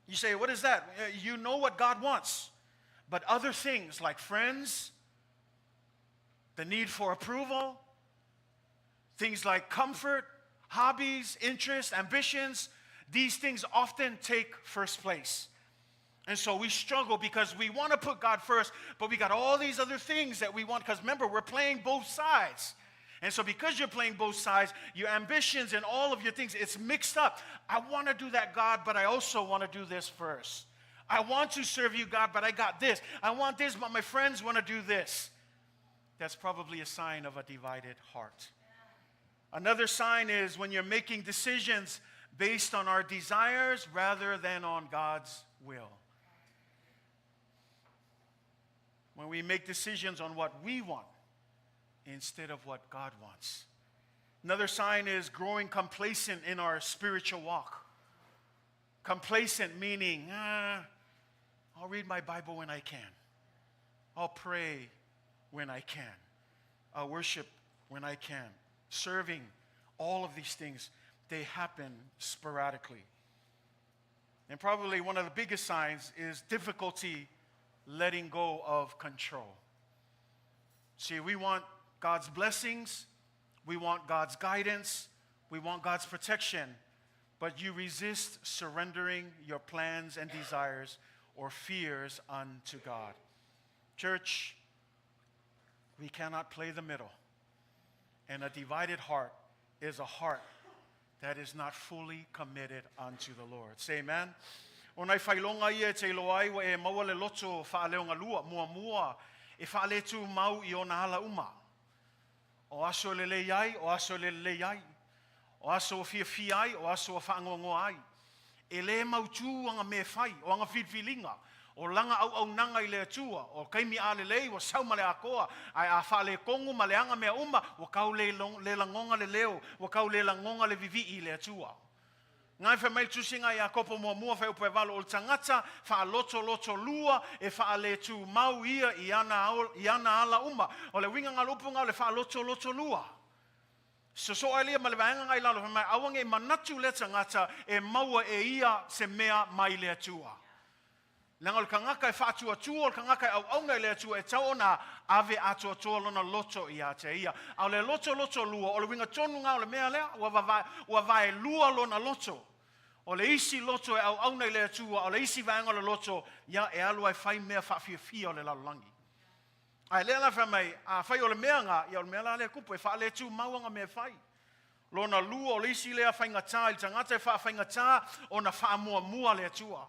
You say, what is that? You know what God wants. But other things like friends, the need for approval, things like comfort, hobbies, interests, ambitions, these things often take first place. And so we struggle because we want to put God first, but we got all these other things that we want. Because remember, we're playing both sides. And so because you're playing both sides, your ambitions and all of your things, it's mixed up. I want to do that, God, but I also want to do this first. I want to serve you, God, but I got this. I want this, but my friends want to do this. That's probably a sign of a divided heart. Another sign is when you're making decisions based on our desires rather than on God's will. When we make decisions on what we want instead of what God wants. Another sign is growing complacent in our spiritual walk. Complacent meaning, I'll read my Bible when I can. I'll pray when I can. I'll worship when I can. Serving, all of these things, they happen sporadically. And probably one of the biggest signs is difficulty letting go of control. See, we want God's blessings, we want God's guidance, we want God's protection, but you resist surrendering your plans and desires or fears unto God. Church, we cannot play the middle. And a divided heart is a heart that is not fully committed unto the Lord. Say amen. Onai whailonga ia te loai wa e maua le loto whaaleonga lua mua e whaale tu mau I ona hala uma. O aso le le iai, o aso le le iai. O aso o fia fia ai, o aso o whaangongo ai. E le mautu anga me whai, o anga whiwhilinga. O langa au nanga I le atua, o kaimi a le lei, o sauma le akoa, ai a whaale kongu ma le anga mea uma, o kau le langonga le leo, o kau le langonga le vivi I le atua. Ngai whamai tusinga I a kopo mua whai upe walo o tangata, wha loto lua, e wha le tu mau ia I ana ala uma, o le winga ngā lupunga o le wha loto lua. So alia malevaenga ngai lalo mai awange manatu le tangata e maua e ia se mea mai le atua. Langol kangaka e fatua tua kangaka au aunga le atua e taona ave atoatoa lona loto ia te ia. Au le loto lua o le winga tonu ngau le mea lea wa vai lua lona loto. O le isi loto e au aunga le atua o le isi vaenga le loto ia e alu ai fai mea fia o le lalangi. Ai le la fa mai a fai o le mea nga ia o le mea la le kupu e fa le tu mauanga me fai. Lona lua o le isi lea fai ngata i tangata e fai ngata o na fa mua le atua.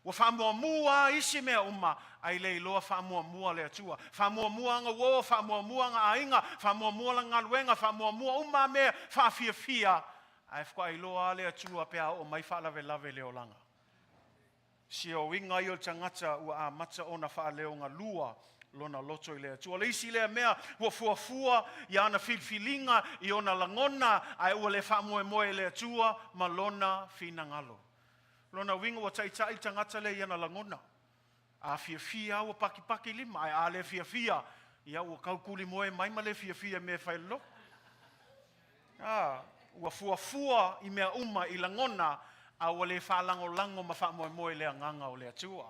Wa fa mua isi mea uma ai le loa fa mua le atua. Fa mua nga wo fa mua nga ainga fa mua nga luenga fa mua uma me fa fia. Ai fko ai loa le atua pe o mai fa lave le olanga. Si o winga i o tangata ua a mata o na fa leo nga lua lona loto i lea tua. Le isi lea mea ua fuafua i ana filfilinga i ona langona ai ua le fa moe lea tua ma lona fina ngalo. Lona winga ua taitai tangata le i ana langona. A fia ua paki lima ai a le fia ia ua kaukuli moe mai ma le fia me fai lo. Ua fuafua i mea uma i langona a ua le fa lango ma fa moe lea nganga o lea tua.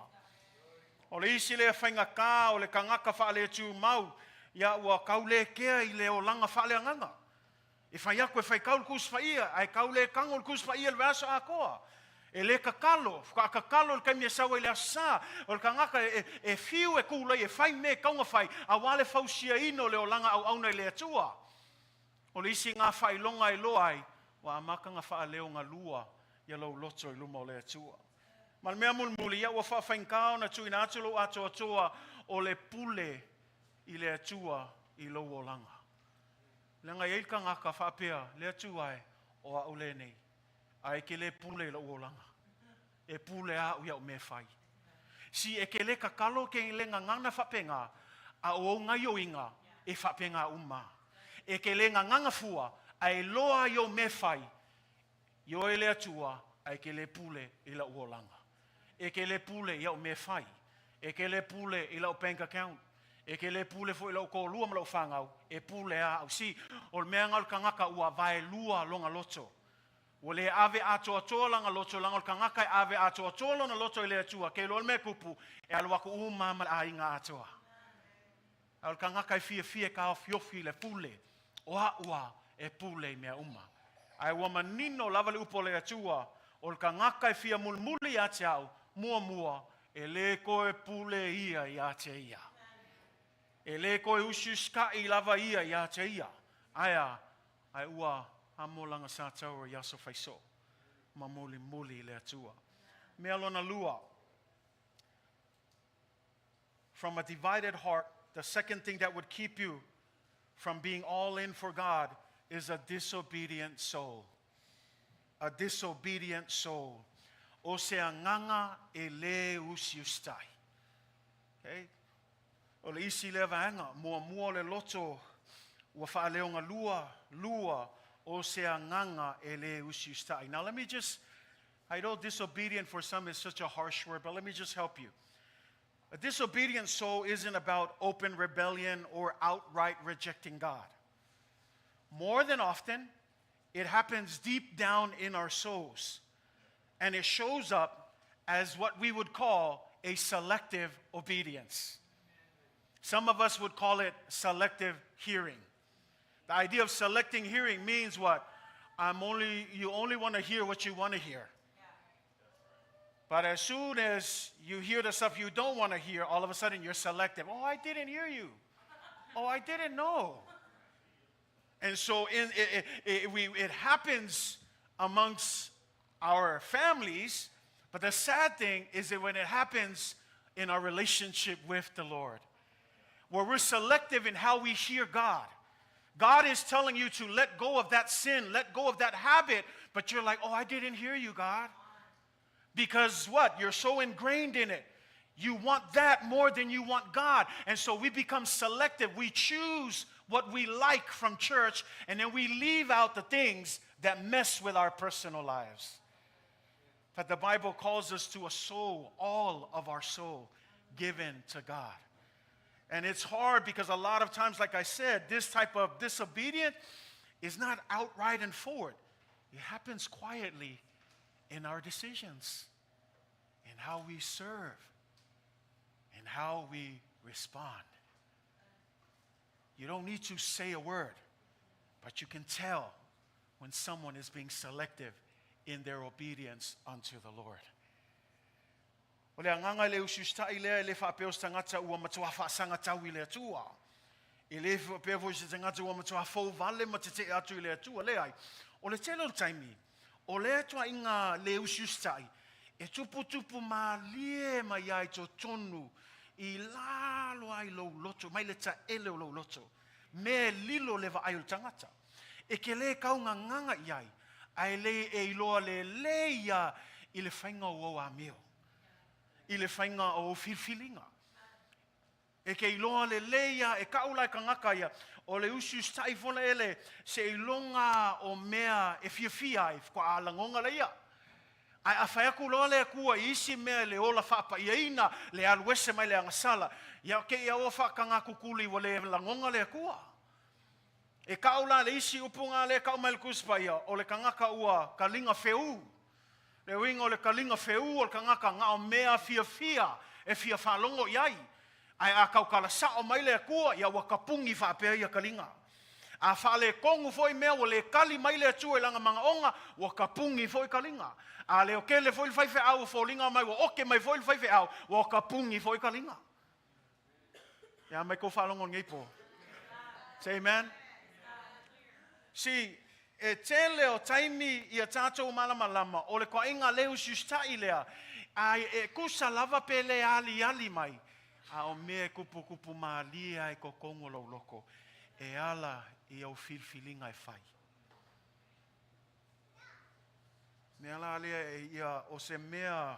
O le isi lea whainga kā, o le kangaka wha le tū mau, ia ua kaule kea i le o langa wha le anganga. E whai aku e whai kaul kus whaia, ai kaule kangol kus whaia le wasa a koa. E le kakalo, kakalo le kaimia sawa i le asa, o le kangaka e fiu e kūlei, e whai me kaunga whai, a wale fausia ino le o langa au auna i le atua. O le isi ngā whai longa i loai, wa amaka ngā wha leo ngā lua, ia lau loto i luma o le atua. Mal mea mulmuli ia ua whawhainkao na tuina atu lo atoatoa o le pule i le atua i lo o langa. Langa iei ka ngaka whapea le atua e o au le nei. Ai ke le pule i lo o langa. E pule a uia o me whai. Si e ke le kakalo ke le ngangana whapenga a o ngai o inga e whapenga uma. E ke le nganganga fua a e loa i o me whai. Io e le atua ai ke le pule i lo o langa. E ke le pule ia o me whai. E ke le pule i lau bank account. E ke le pule fo i lau ko lua ma lau whangau. E pule a au si. O le mea ngal kangaka ua vai lua longa loto. O le ave atoatoa langa loto langa kangaka e ave atoatoa longa loto i le atua. Ke lo le mea kupu e alua ko uma ma a inga atoa. Al kangaka e fia ka o fiofi le pule. Oa ua e pule i mea uma. Ai ua manino lava le upo le atua. O le kangaka e fia mulmuli a te au. Mua e le koe pule ia i a te ia. E le koe usisuita'i lava ia i a te ia. Aia, ai ua hamolanga sa taura i aso faiso. Ma muli le atua. Mea lona lua. From a divided heart, the second thing that would keep you from being all in for God is a disobedient soul. A disobedient soul. O se anganga e le usisuita'i. Okay? O le isi le vaenga, mua le loto, ua whaaleonga lua, o se anganga e le usisuita'i. Now let me just, I know disobedient for some is such a harsh word, but let me just help you. A disobedient soul isn't about open rebellion or outright rejecting God. More than often, it happens deep down in our souls. And it shows up as what we would call a selective obedience. Some of us would call it selective hearing. The idea of selecting hearing means what? You only want to hear what you want to hear. But as soon as you hear the stuff you don't want to hear, all of a sudden you're selective. Oh, I didn't hear you. Oh, I didn't know. And so it happens amongst our families, but the sad thing is that when it happens in our relationship with the Lord, where we're selective in how we hear God. God is telling you to let go of that sin, let go of that habit, but you're like, oh, I didn't hear you, God. Because what? You're so ingrained in it. You want that more than you want God. And so we become selective. We choose what we like from church, and then we leave out the things that mess with our personal lives. But the Bible calls us to a soul, all of our soul, given to God. And it's hard because a lot of times, like I said, this type of disobedience is not outright and forward. It happens quietly in our decisions, in how we serve, and how we respond. You don't need to say a word, but you can tell when someone is being selective in their obedience unto the Lord. O le anganga le Usisuita'i lea le whapeo sa tangata ua matua whaasanga tau I le atua. I le whapeo vo se tangata ua matua Popolevale ma te te atu I le atua le ai. O le telo taimi, o le atua inga le Usisuita'i, e tupu ma lie ma iai to tonu I lalo ai lo loto, mai le ta ele o lo loto, me lilo le va ai o tangata. E ke le kau nganga iai, ai le e iloa le leia I le whainga o a meo. I le whainga o whiwhilinga. E ke iloa le leia e kaulai ka ngaka ia, o le Usisuita'i fona ele, se ilonga o mea e whiawhia e whakua alangonga le ia. Ai a whai aku loa le akua isi mea le ola whapa ia ina le aluese mai le angasala. Ia ke ia o whakanga kukuli wa le langonga le akua. E kaula le isi upunga le kau mai le kuspa ia o le kangaka ua kalinga wheu. Le winga o le kalinga wheu o le kangaka ngā o mea whiawhia e whia whalongo iai. Ai a kau kala sao mai le akua ia wa kapungi whapea ia kalinga. A whale kongu foi mea o le kali mai le atua langa mga onga wa kapungi foi kalinga. A le oke le foi whaife au fo linga mai wa oke mai foi whaife au wa kapungi foi kalinga. Ia mai ko whalongo ngipo. Say amen. Si e tele o taimi I a tātou malama o le kua inga le Usisuita'i lea ai e kusa lava pele ali mai. A o mea kupu maalia e ko kongo lau loko. E ala I au whiwhilinga e whai. Me ala alia ia o se mea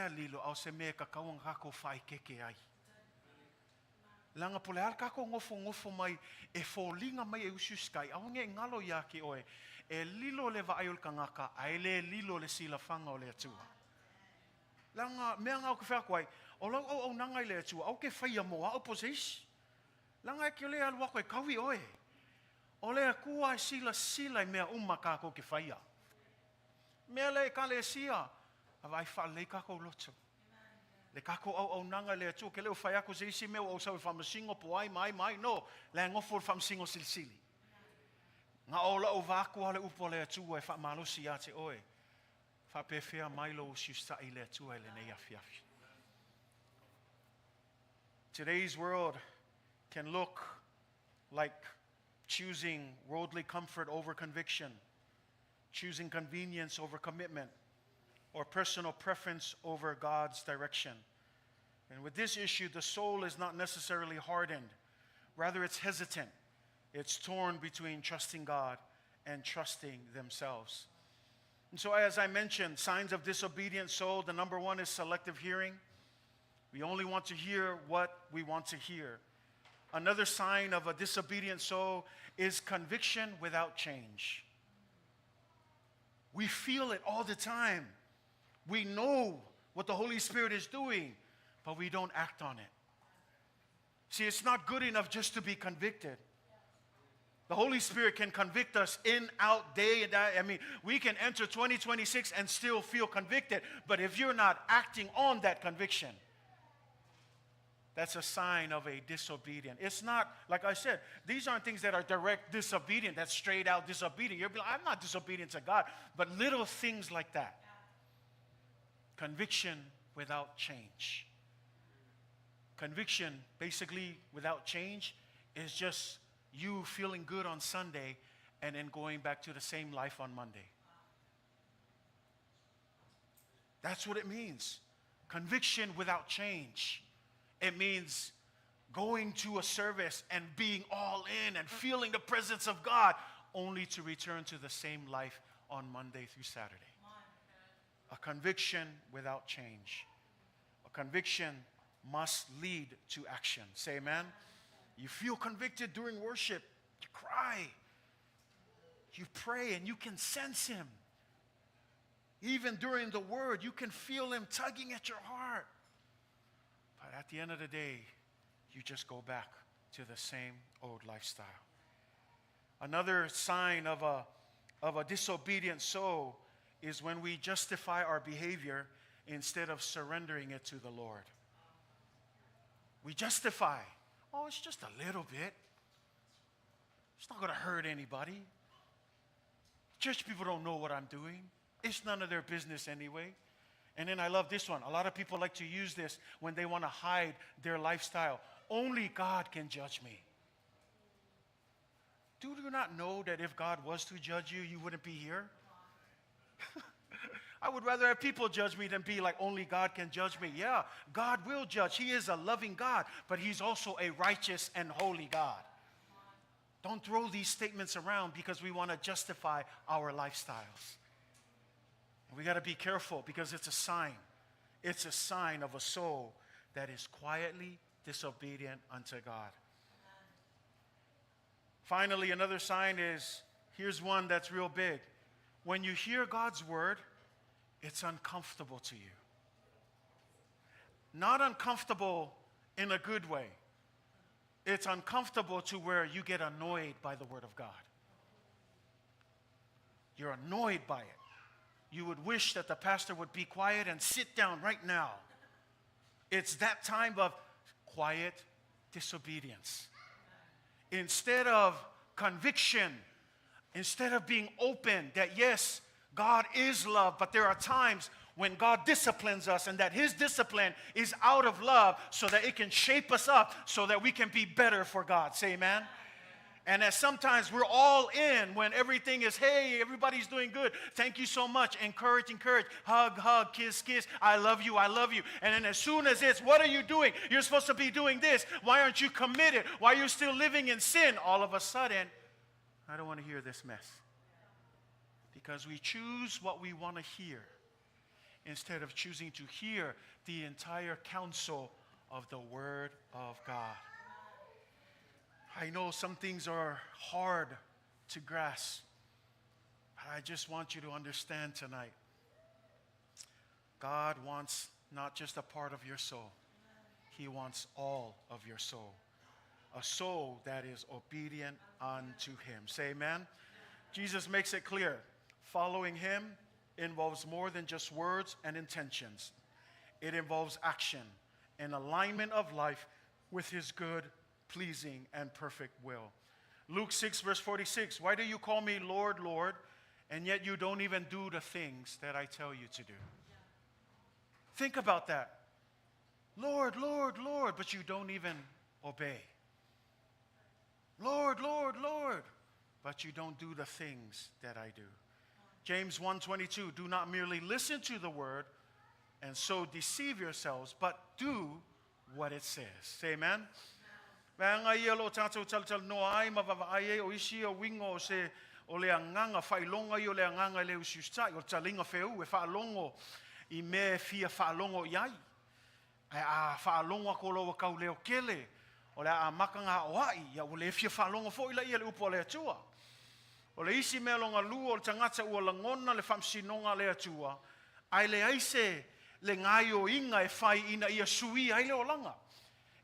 lilo, o se mea kakaunga kako whai keke ai. Langa pole al kako ngofo mai e wholinga mai e Usisuita'i. Aonge ngalo ia ki oe. E lilo le vaaiol kangaka, a ele lilo le sila whanga o le atua. Langa mea ngau ke whakuai, o lau au nangai le atua, au ke whaia moa au poseisi. Langa e ke le alu wako e kawi oe. O le akua e sila I mea kako ke whaia. Mea le ka le sia, a vai wha le kako loto. Le kako au nanga le atua, ke leo whai ako se isi mea au sau whamasingo po ai mai, no. Le ngofo whamasingo silisili. Nga ola o vaku hale upo le atua e wha malusi a te oe. Wha pewhia mailo Usisuita'i le atua e le nei awhiawhi. Today's world can look like choosing worldly comfort over conviction, choosing convenience over commitment, or personal preference over God's direction. And with this issue, the soul is not necessarily hardened. Rather, it's hesitant. It's torn between trusting God and trusting themselves. And so, as I mentioned, signs of disobedient soul, the number one is selective hearing. We only want to hear what we want to hear. Another sign of a disobedient soul is conviction without change. We feel it all the time. We know what the Holy Spirit is doing, but we don't act on it. See, it's not good enough just to be convicted. The Holy Spirit can convict us in, out, day and night. I mean, we can enter 2026 and still feel convicted, but if you're not acting on that conviction, that's a sign of a disobedient. It's not, like I said, these aren't things that are direct disobedient, that's straight out disobedient. You'll be like, I'm not disobedient to God, but little things like that. Conviction without change. Conviction, basically, without change, is just you feeling good on Sunday and then going back to the same life on Monday. That's what it means. Conviction without change. It means going to a service and being all in and feeling the presence of God only to return to the same life on Monday through Saturday. A conviction without change. A conviction must lead to action. Say amen. You feel convicted during worship. You cry. You pray and you can sense Him. Even during the word, you can feel Him tugging at your heart. But at the end of the day, you just go back to the same old lifestyle. Another sign of a disobedient soul is when we justify our behavior instead of surrendering it to the Lord. We justify. Oh, it's just a little bit. It's not going to hurt anybody. Church people don't know what I'm doing. It's none of their business anyway. And then I love this one. A lot of people like to use this when they want to hide their lifestyle. Only God can judge me. Do you not know that if God was to judge you, you wouldn't be here? I would rather have people judge me than be like, only God can judge me. Yeah, God will judge. He is a loving God, but He's also a righteous and holy God. Don't throw these statements around because we want to justify our lifestyles. We got to be careful because it's a sign. It's a sign of a soul that is quietly disobedient unto God. Finally, another sign is, here's one that's real big. When you hear God's word, it's uncomfortable to you. Not uncomfortable in a good way. It's uncomfortable to where you get annoyed by the word of God. You're annoyed by it. You would wish that the pastor would be quiet and sit down right now. It's that time of quiet disobedience. Instead of conviction, instead of being open that yes, God is love, but there are times when God disciplines us and that His discipline is out of love so that it can shape us up so that we can be better for God. Say amen. And that sometimes we're all in when everything is, hey, everybody's doing good. Thank you so much. Encourage, encourage. Hug, hug, kiss, kiss. I love you, I love you. And then as soon as it's, what are you doing? You're supposed to be doing this. Why aren't you committed? Why are you still living in sin? All of a sudden, I don't want to hear this mess. Because we choose what we want to hear instead of choosing to hear the entire counsel of the Word of God. I know some things are hard to grasp, but I just want you to understand tonight. God wants not just a part of your soul. He wants all of your soul. A soul that is obedient unto Him. Say amen. Jesus makes it clear. Following Him involves more than just words and intentions. It involves action and alignment of life with His good, pleasing, and perfect will. Luke 6 verse 46, why do you call me Lord, Lord, and yet you don't even do the things that I tell you to do? Think about that. Lord, Lord, Lord, but you don't even obey. Lord, Lord, Lord, but you don't do the things that I do. James 1:22, do not merely listen to the word and so deceive yourselves, but do what it says. Say amen. Vanga yelo tato tal no ai mavavaie o isi o wingo se o le anganga failonga yo le anganga le Usisuita'i o talinga feu e faalongo I me fia faalongo iai. Ai a faalonga ko lo ka leo kele o le a makanga oai ya o le fia faalongo fo ila ia le upo le atua. O le isi me longa lu o tangata ua langona le famsinonga le atua. Ai le aise le ngai o inga e fai ina ia sui ai le olanga.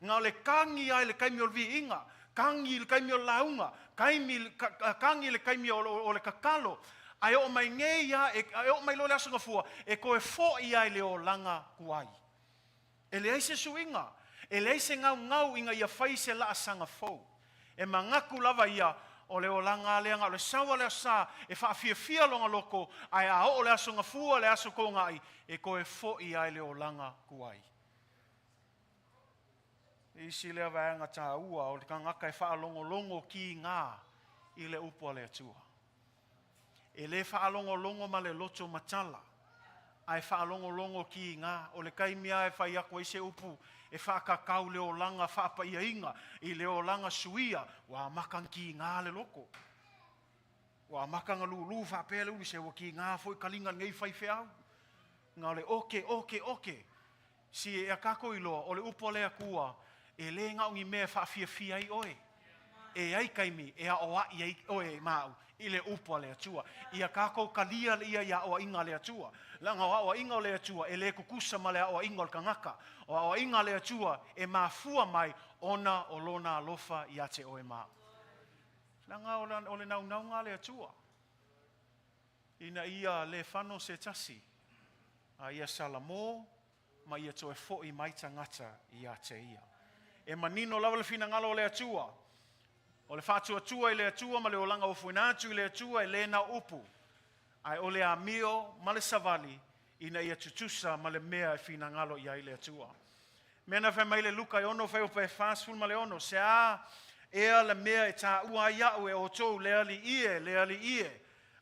Ngā le kangi ai le kaimi o le vi inga, kangi le kaimi o le launga, kangi le kaimi o le kakalo. Ai o mai ngei ia, ai o mai lo le asunga fua, e koe fo i ai le o langa kuai. E le aise suinga, e le aise ngau inga ia fai se la asanga fau. E mangaku lava ia, o le o langa leanga, o le sawa le asa, e wha fia longa loko, ai a o le asunga fua le asu ko ngai, e koe fo i ai le o langa kuai. Isi lea vaenga Taumua o le kangaka e whaalongolongo ki ngā I le upo le atua. E le whaalongolongo ma le loto matala. Ai whaalongolongo ki ngā o le kaimia e whai ako I se upu e whaakakau le o langa whaapa ia inga I le o langa suia wa makang ki ngā le loko. Wa makanga lulu whaapea le uli se wa ki ngā foi kalinga ngei whai whiau. Ngā le oke. Si e a kako iloa o le upo le akua e le ngaungi mea whaafia I oe. E ai kaimi, e a oa I ai oe mau, I le upo le atua. I a kako kalia le ia oa inga le atua. Langa oa inga le atua, e le kukusa ma le oa inga le kangaka. Oa inga le atua, e mafua mai ona o lona alofa I ate oe mau. Langa o le naunga le atua. Ina ia le whano se tasi. A ia salamo, ma ia toe fo'i mai tangata ia te ia. E manino lawa le fina ngalo o le atua. O le whātua i le atua, ma le o langa o fuinatu i le atua, i le na upu. Ai o le amio, ma le savali, ina ia tutusa, ma le mea e fina ngalo ia i le atua. Mena whai mai le luka i ono, whai o pe fāsful ma le ono, se a ea le mea e tā ua iau e o tōu le ali ie.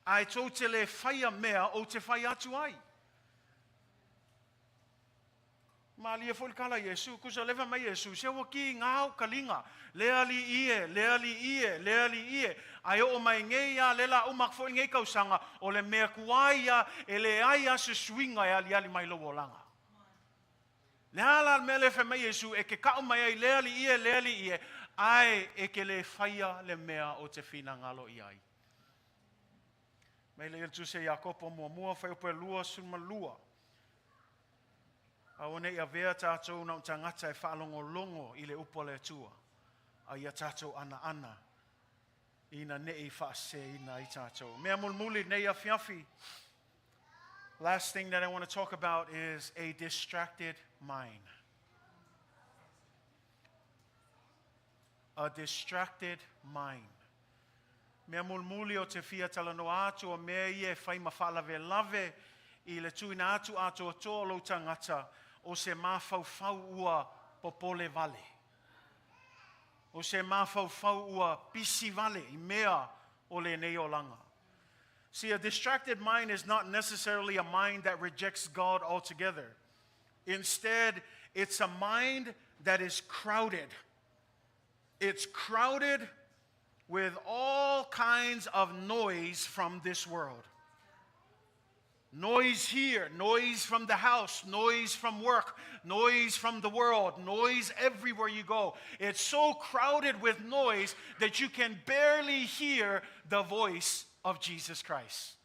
Ai tō te le whaia mea o te whai atu ai. Ma lia fo kala Yesu, kusa lewa mai Yesu, se wa ki ngau kalinga, le ali ie. Ai o mai ngeia lela o mak fo ngei kausanga o le mea kuaia e le aia se swinga e ali mai lo langa. Le ala me le fe mai Yesu e ke ka mai ai le ali ie, ai e ke le faia le mea o te fina ngalo i ai. Mai le tu se Jakopo mua fai pe lua suma lua. A one ia vea tātou na tangata e whaalongolongo i le upo le tua. A ia tātou ana. Ina nei whaase ina i tātou. Mea mulmuli nei a fiafi. Last thing that I want to talk about is a distracted mind. A distracted mind. Mea mulmuli o te fia talano atu o mea ie whai mawhalawe lave i le tuina atu Atoatoa lo tangata o se Mafaufau ua Popolevale. O se Mafaufau ua Pisivale i mea o le nei o langa. See, a distracted mind is not necessarily a mind that rejects God altogether. Instead, it's a mind that is crowded. It's crowded with all kinds of noise from this world. Noise here, noise from the house, noise from work, noise from the world, noise everywhere you go. It's so crowded with noise that you can barely hear the voice of Jesus Christ.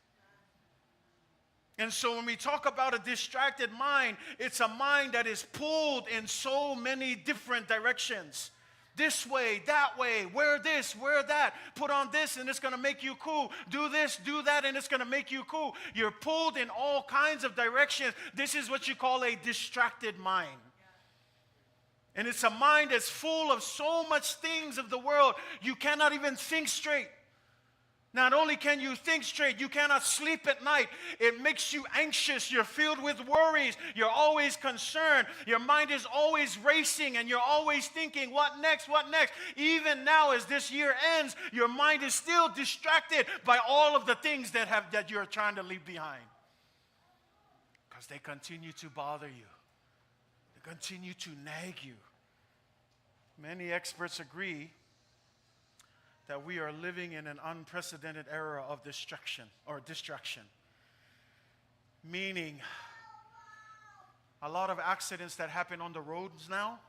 And so when we talk about a distracted mind, it's a mind that is pulled in so many different directions. This way, that way, wear this, wear that, put on this and it's going to make you cool. Do this, do that and it's going to make you cool. You're pulled in all kinds of directions. This is what you call a distracted mind. And it's a mind that's full of so much things of the world, you cannot even think straight. Not only can you think straight, you cannot sleep at night. It makes you anxious. You're filled with worries. You're always concerned. Your mind is always racing and you're always thinking, what next, what next? Even now as this year ends, your mind is still distracted by all of the things that you're trying to leave behind. Because they continue to bother you. They continue to nag you. Many experts agree that we are living in an unprecedented era of distraction. Meaning, a lot of accidents that happen on the roads now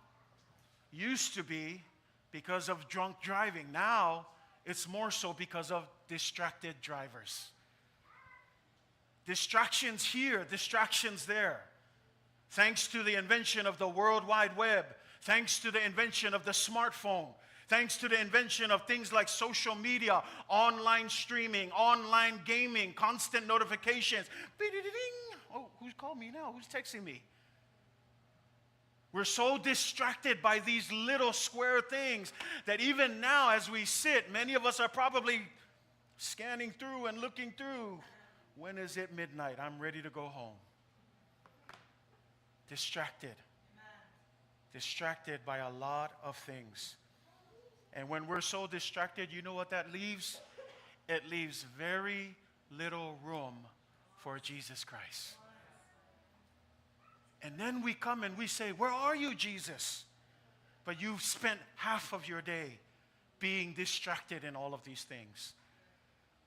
used to be because of drunk driving. Now, it's more so because of distracted drivers. Distractions here, distractions there. Thanks to the invention of the World Wide Web, thanks to the invention of the smartphone, thanks to the invention of things like social media, online streaming, online gaming, constant notifications. Oh, who's called me now? Who's texting me? We're so distracted by these little square things that even now as we sit, many of us are probably scanning through and looking through. When is it midnight? I'm ready to go home. Distracted. Distracted by a lot of things. And when we're so distracted, you know what that leaves? It leaves very little room for Jesus Christ. And then we come and we say, where are you, Jesus? But you've spent half of your day being distracted in all of these things.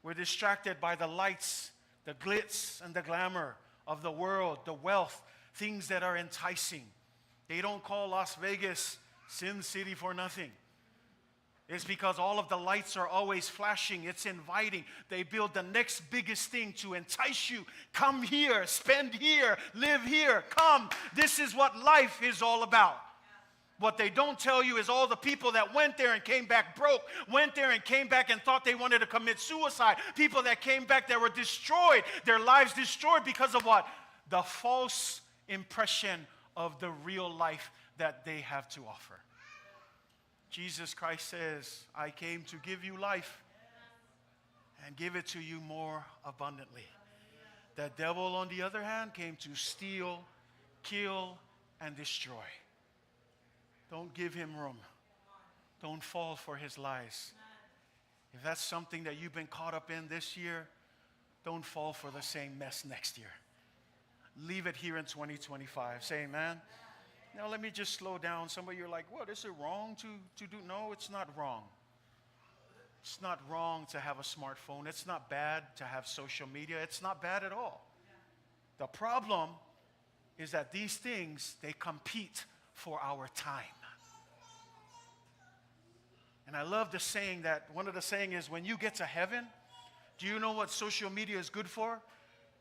We're distracted by the lights, the glitz and the glamour of the world, the wealth, things that are enticing. They don't call Las Vegas Sin City for nothing. It's because all of the lights are always flashing. It's inviting. They build the next biggest thing to entice you. Come here, spend here, live here, come. This is what life is all about. What they don't tell you is all the people that went there and came back broke, went there and came back and thought they wanted to commit suicide. People that came back that were destroyed, their lives destroyed because of what? The false impression of the real life that they have to offer. Jesus Christ says, I came to give you life and give it to you more abundantly. The devil, on the other hand, came to steal, kill, and destroy. Don't give him room. Don't fall for his lies. If that's something that you've been caught up in this year, don't fall for the same mess next year. Leave it here in 2025. Say amen. Now let me just slow down. Some of you are like, what, is it wrong to do? No, it's not wrong. It's not wrong to have a smartphone. It's not bad to have social media. It's not bad at all. The problem is that these things, they compete for our time. And I love the saying that, one of the saying is, when you get to heaven, do you know what social media is good for?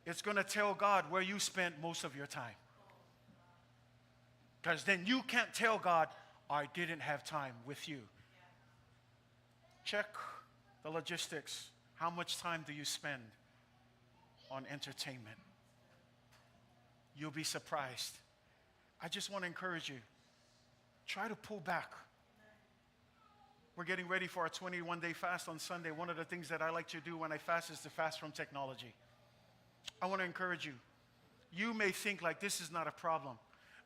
It's going to tell God where you spent most of your time. Because then you can't tell God, I didn't have time with you. Check the logistics. How much time do you spend on entertainment? You'll be surprised. I just want to encourage you. Try to pull back. We're getting ready for our 21-day fast on Sunday. One of the things that I like to do when I fast is to fast from technology. I want to encourage you. You may think like this is not a problem.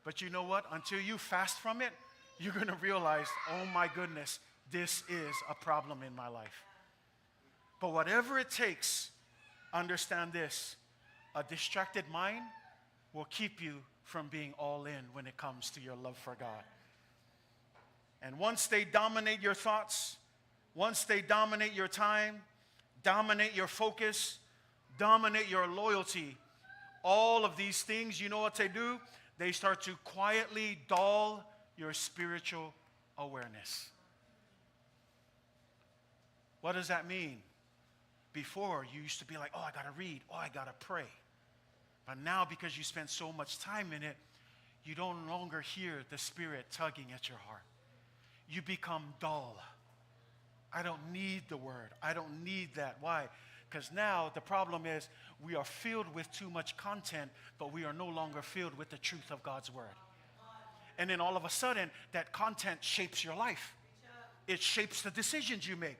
But you know what? Until you fast from it, you're going to realize, oh my goodness, this is a problem in my life. But whatever it takes, understand this. A distracted mind will keep you from being all in when it comes to your love for God. And once they dominate your thoughts, once they dominate your time, dominate your focus, dominate your loyalty, all of these things, you know what they do? They start to quietly dull your spiritual awareness. What does that mean? Before, you used to be like, oh, I got to read, oh, I got to pray. But now, because you spend so much time in it, you don't longer hear the Spirit tugging at your heart. You become dull. I don't need the word. I don't need that. Why? Because now the problem is we are filled with too much content, but we are no longer filled with the truth of God's word. And then all of a sudden, that content shapes your life. It shapes the decisions you make.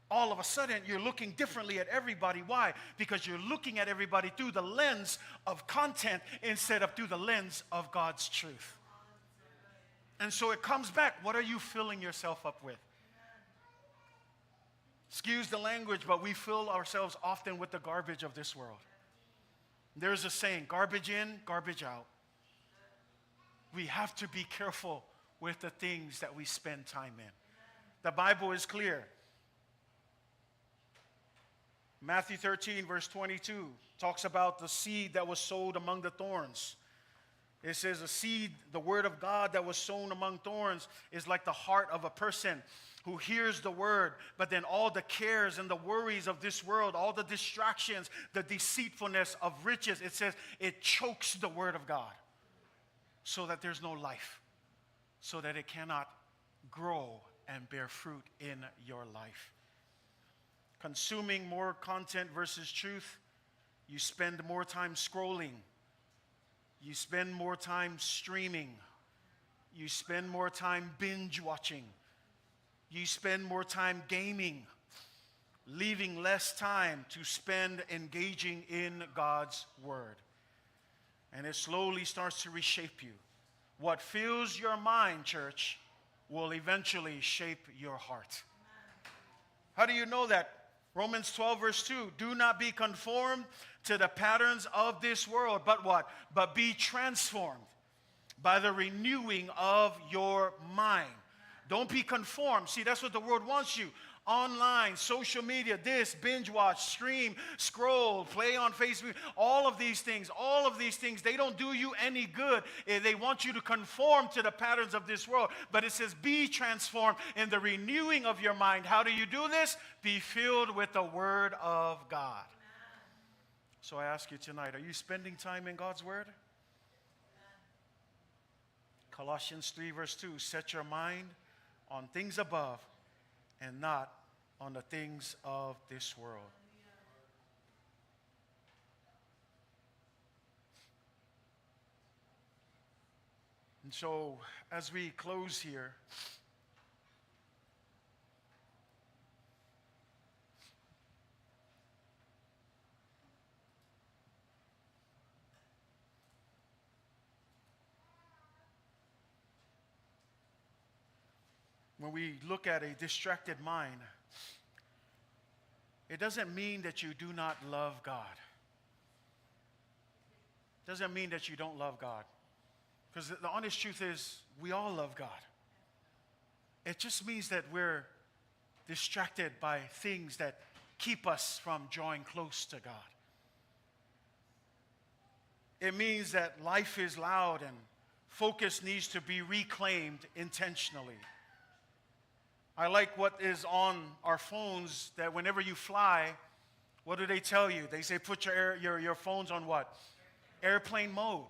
All of a sudden, you're looking differently at everybody. Why? Because you're looking at everybody through the lens of content instead of through the lens of God's truth. And so it comes back. What are you filling yourself up with? Excuse the language, but we fill ourselves often with the garbage of this world. There's a saying, garbage in, garbage out. We have to be careful with the things that we spend time in. The Bible is clear. Matthew 13, verse 22, talks about the seed that was sowed among the thorns. It says a seed, the word of God that was sown among thorns, is like the heart of a person who hears the word, but then all the cares and the worries of this world, all the distractions, the deceitfulness of riches, it says it chokes the word of God so that there's no life, so that it cannot grow and bear fruit in your life. Consuming more content versus truth, you spend more time scrolling. You spend more time streaming. You spend more time binge watching. You spend more time gaming, leaving less time to spend engaging in God's word. And it slowly starts to reshape you. What fills your mind, church, will eventually shape your heart. How do you know that? Romans 12, verse 2, do not be conformed to the patterns of this world, but what? But be transformed by the renewing of your mind. Don't be conformed. See, that's what the world wants you. Online, social media, this, binge watch, stream, scroll, play on Facebook, all of these things, they don't do you any good. They want you to conform to the patterns of this world. But it says, be transformed in the renewing of your mind. How do you do this? Be filled with the word of God. So I ask you tonight, are you spending time in God's word? Colossians 3 verse 2, set your mind on things above and not on the things of this world. And so, as we close here, when we look at a distracted mind, it doesn't mean that you do not love God. It doesn't mean that you don't love God. Because the honest truth is, we all love God. It just means that we're distracted by things that keep us from drawing close to God. It means that life is loud and focus needs to be reclaimed intentionally. I like what is on our phones, that whenever you fly, what do they tell you? They say put your phones on what? Airplane mode.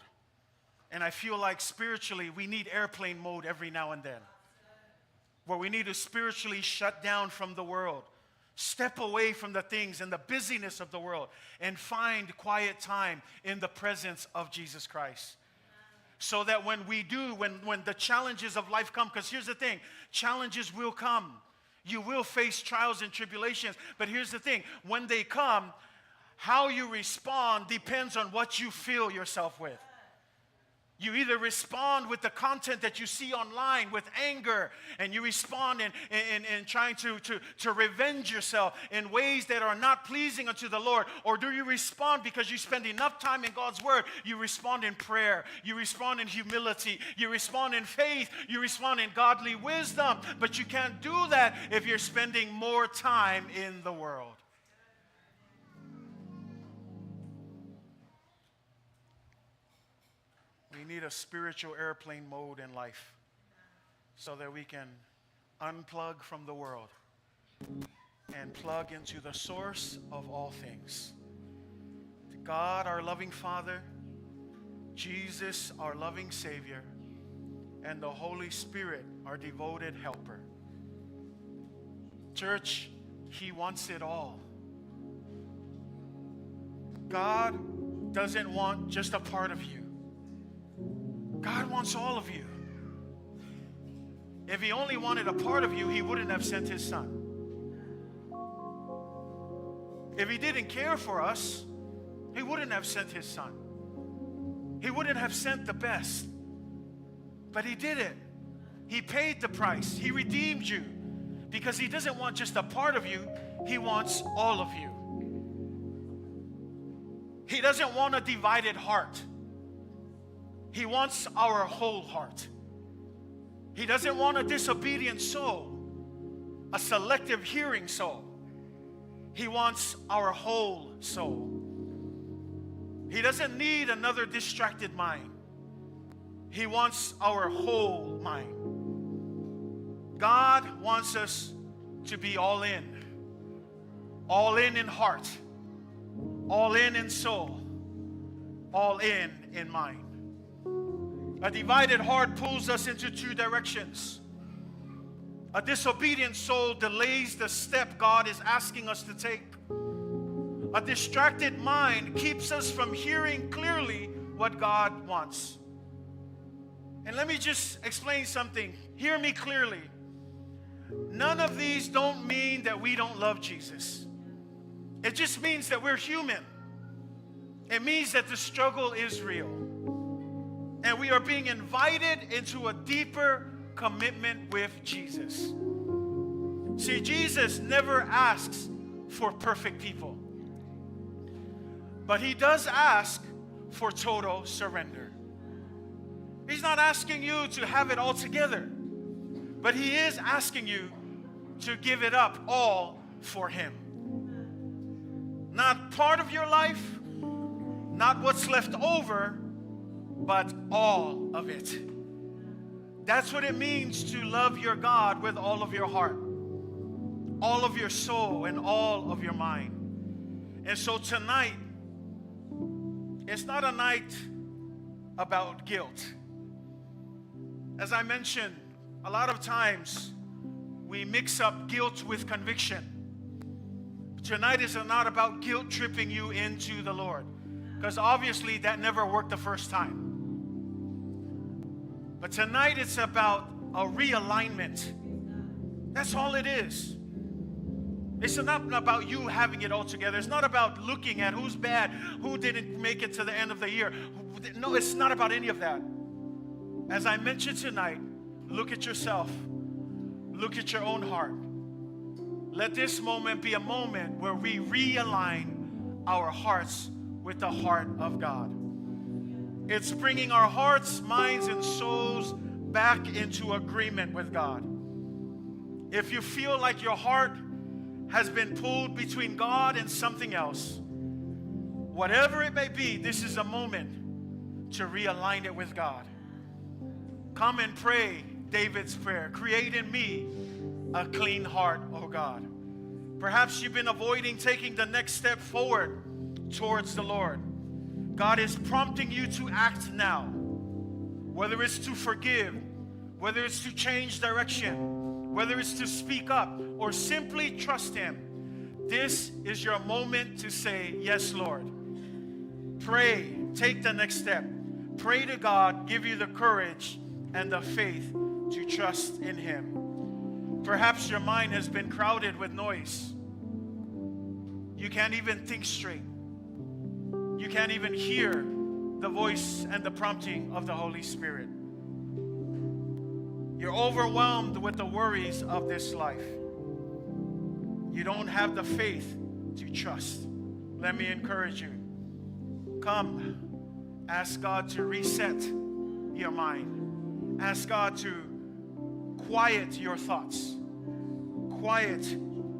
And I feel like spiritually we need airplane mode every now and then, where we need to spiritually shut down from the world, step away from the things and the busyness of the world, and find quiet time in the presence of Jesus Christ. So that when the challenges of life come, because here's the thing, challenges will come. You will face trials and tribulations. But here's the thing, when they come, how you respond depends on what you fill yourself with. You either respond with the content that you see online with anger, and you respond in trying to revenge yourself in ways that are not pleasing unto the Lord, or do you respond because you spend enough time in God's Word? You respond in prayer, you respond in humility, you respond in faith, you respond in godly wisdom, but you can't do that if you're spending more time in the world. We need a spiritual airplane mode in life so that we can unplug from the world and plug into the source of all things. God, our loving Father, Jesus, our loving Savior, and the Holy Spirit, our devoted helper. Church, He wants it all. God doesn't want just a part of you. God wants all of you. If He only wanted a part of you, He wouldn't have sent His Son. If He didn't care for us, He wouldn't have sent His Son. He wouldn't have sent the best. But He did it. He paid the price. He redeemed you. Because He doesn't want just a part of you. He wants all of you. He doesn't want a divided heart. He wants our whole heart. He doesn't want a disobedient soul, a selective hearing soul. He wants our whole soul. He doesn't need another distracted mind. He wants our whole mind. God wants us to be all in heart, all in soul, all in mind. A divided heart pulls us into two directions. A disobedient soul delays the step God is asking us to take. A distracted mind keeps us from hearing clearly what God wants. And let me just explain something. Hear me clearly. None of these don't mean that we don't love Jesus. It just means that we're human. It means that the struggle is real. And we are being invited into a deeper commitment with Jesus. See, Jesus never asks for perfect people. But He does ask for total surrender. He's not asking you to have it all together. But He is asking you to give it up all for Him. Not part of your life, not what's left over, but all of it. That's what it means to love your God with all of your heart, all of your soul, and all of your mind. And so tonight, it's not a night about guilt. As I mentioned, a lot of times we mix up guilt with conviction. Tonight is not about guilt tripping you into the Lord, because obviously that never worked the first time. But tonight it's about a realignment. That's all it is. It's not about you having it all together. It's not about looking at who's bad, who didn't make it to the end of the year. No, it's not about any of that. As I mentioned tonight, look at yourself. Look at your own heart. Let this moment be a moment where we realign our hearts with the heart of God. It's bringing our hearts, minds, and souls back into agreement with God. If you feel like your heart has been pulled between God and something else, whatever it may be, this is a moment to realign it with God. Come and pray David's prayer. Create in me a clean heart, oh God. Perhaps you've been avoiding taking the next step forward towards the Lord. God is prompting you to act now. Whether it's to forgive, whether it's to change direction, whether it's to speak up, or simply trust Him. This is your moment to say, yes, Lord. Pray, take the next step. Pray to God, give you the courage and the faith to trust in Him. Perhaps your mind has been crowded with noise. You can't even think straight. You can't even hear the voice and the prompting of the Holy Spirit. You're overwhelmed with the worries of this life. You don't have the faith to trust. Let me encourage you. Come, ask God to reset your mind. Ask God to quiet your thoughts. Quiet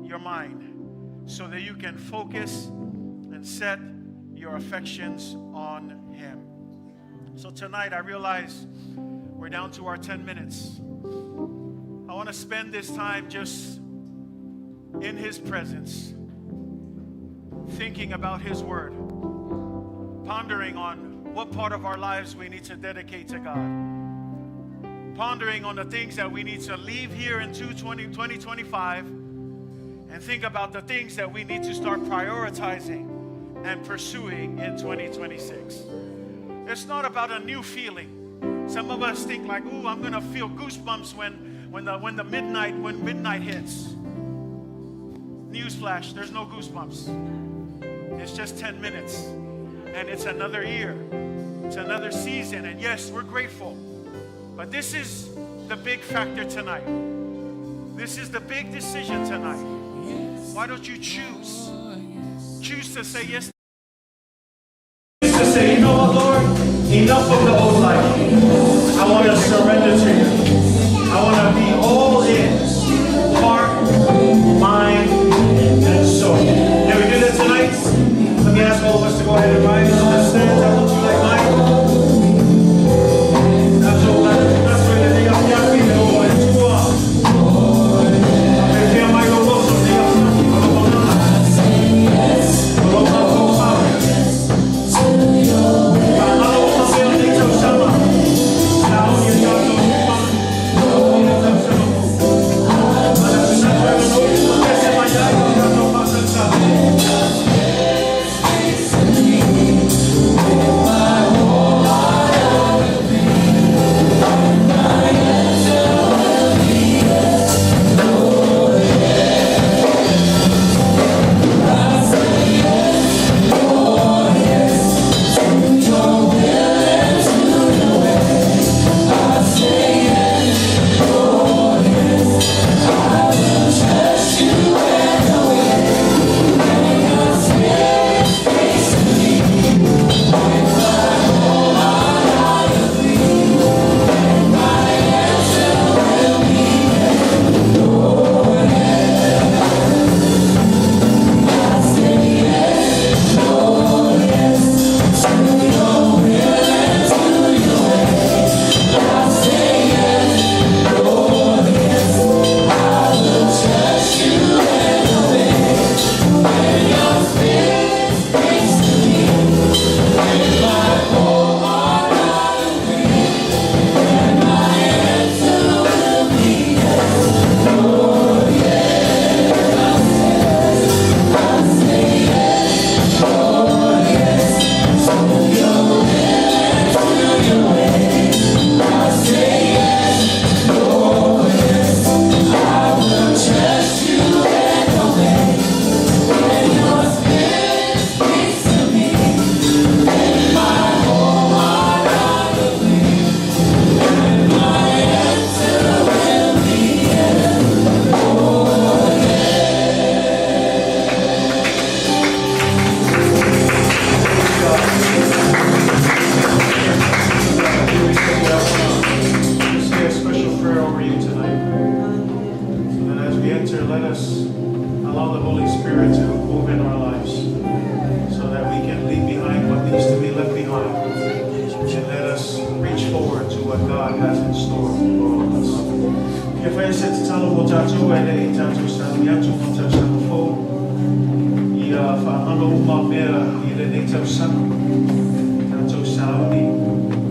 your mind so that you can focus and set your affections on Him. So tonight I realize we're down to our 10 minutes. I want to spend this time just in His presence, thinking about His Word, pondering on what part of our lives we need to dedicate to God, pondering on the things that we need to leave here in 2025, and think about the things that we need to start prioritizing and pursuing in 2026. It's not about a new feeling. Some of us think like, ooh, I'm gonna feel goosebumps when midnight hits. Newsflash, there's no goosebumps. It's just 10 minutes, and it's another year. It's another season, and yes, we're grateful. But this is the big factor tonight. This is the big decision tonight. Why don't you choose? Choose to say yes. To say, you know what, Lord? Enough of the old life. I want to surrender to you. I want to be all in. Heart, mind, and soul. Can we do that tonight? Let me ask all of us to go ahead and rise on the stand. I want you like mine. That's all. That's where the day of the afternoon is. Yes, Lord. Ia whai se te talo mo tātou e le i tātou sāu i atu mo tau Samoan. Ia whaamano uma mea i le nei tau sāu. Tātou sāuni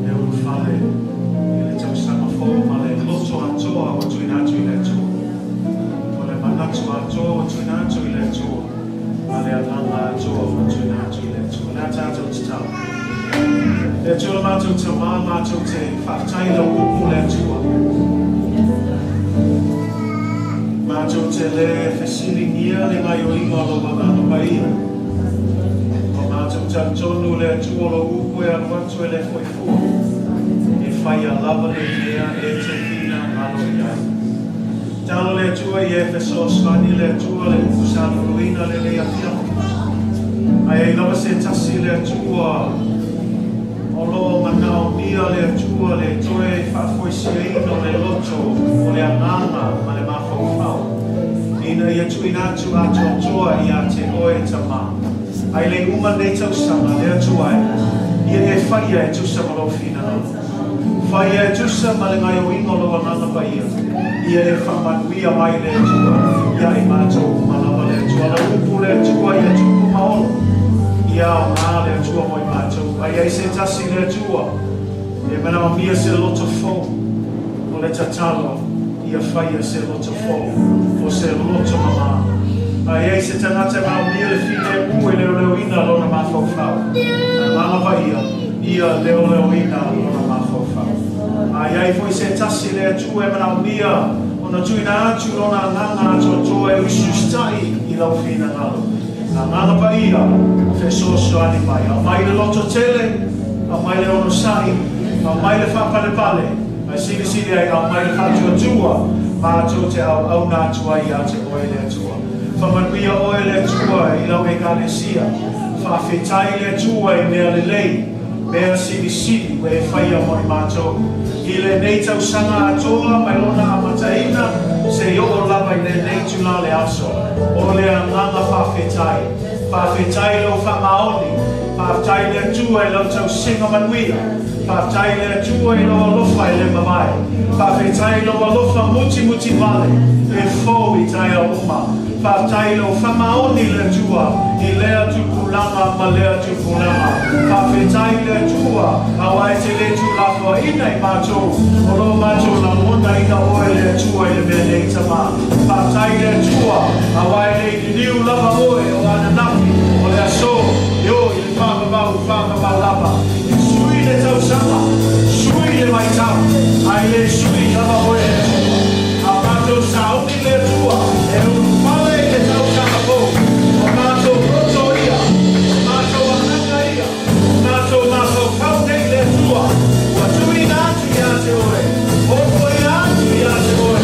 e uru whale i le tau Samoan ma le loto atoa o tui nātu i le tua. O le manatu atoa o tui nātu i le tua. Ma le alanga atoa o tui nātu i le tua. Nā tātou te tau. Le tua mātou te mā mātou te whakataila upu le tua. Mātou te le whesiringia le ngai o inga lo wangano paia. O mātou tau tonu le tua lo upu e anu atu e le whaifua. E whai a lava le mea e te whina alo i ai. Talo le tua i e whesoswani le tua le upusano ruina le lea whia. Ai e lawa se tasi le tua o lo manao mia le tua le toe whafoisiaino le loto o le anganga ma le Mafaufau. Ina ia tui nātu Atoatoa i a te oe tama. Ai le uma nei tausanga le atua e. Ia e whaia e tusa ma lo whina. Whaia e tusa ma le ngai o ingo lo anana paia. Ia e whamanuia mai le atua. Ia e mātou malawa le atua. La upu le atua i a tupu maolo. Ia o ngā le atua moi mātou. Ai ai se tasi le atua. E mena ma mia se loto fo. O le tatalo. Ia whaia se loto fo. O se loto mama. Ai ai se tangata ma mia le fine mu e leo leo ina lona Mafaufau. Na mama vaia. Ia leo leo ina lona Mafaufau. Ai ai foi se tasi le atua e mena mia. Ona tuina atu lona nganga Atoatoa e Usisuita'i i lau fina ngalo. Na nganga paia. Fesoso ani mai. A mai le loto tele. A mai le ono sai. A mai le whapalepale. Ai siri ai a mai le whatuatua. Mātou te au nātua i a te oe le atua. Whamanuia oe le atua i lau e kālesia. Whawhetai le atua i mea le lei. Mea siri we whaia moi mātou. I le nei tau sanga atoa mai lona a Mataina. Se i o lava i le nei tula le aso. O le anganga whawhetai. Whawhetai lo whamaoni. Whawhetai le atua i lau tau singa manuia. Whawhetai le atua i lau alofa i le mamai. Whawhetai lo alofa muti vale. E fō i tai a uma. Whawhetai lo whamaoni le atua. I lea tupulanga ma lea tupulanga. Whawhetai le atua. Awai te le tulafa ina i mātou. O lo mātou na mona ina oe le atua i le mea nei tama. Whawhetai le atua. Awai le niu lava oe o ananafi. O le aso. Yo i le whakabau lava. I sui le tau sama. Sui le mai tau. Ai le sui lava oe le atua. A mātou sauni le atua. E unu pale le tau sama po. O mātou roto ia. O mātou ananga ia. O mātou Mafaufau nei le atua. Ua tui nātu i a te oe. O koe nātu i a te oe.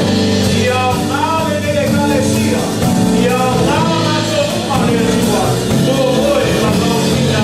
I a ngāle ne le kālesia. I a ngāle mātou uma le atua. O oe la mausina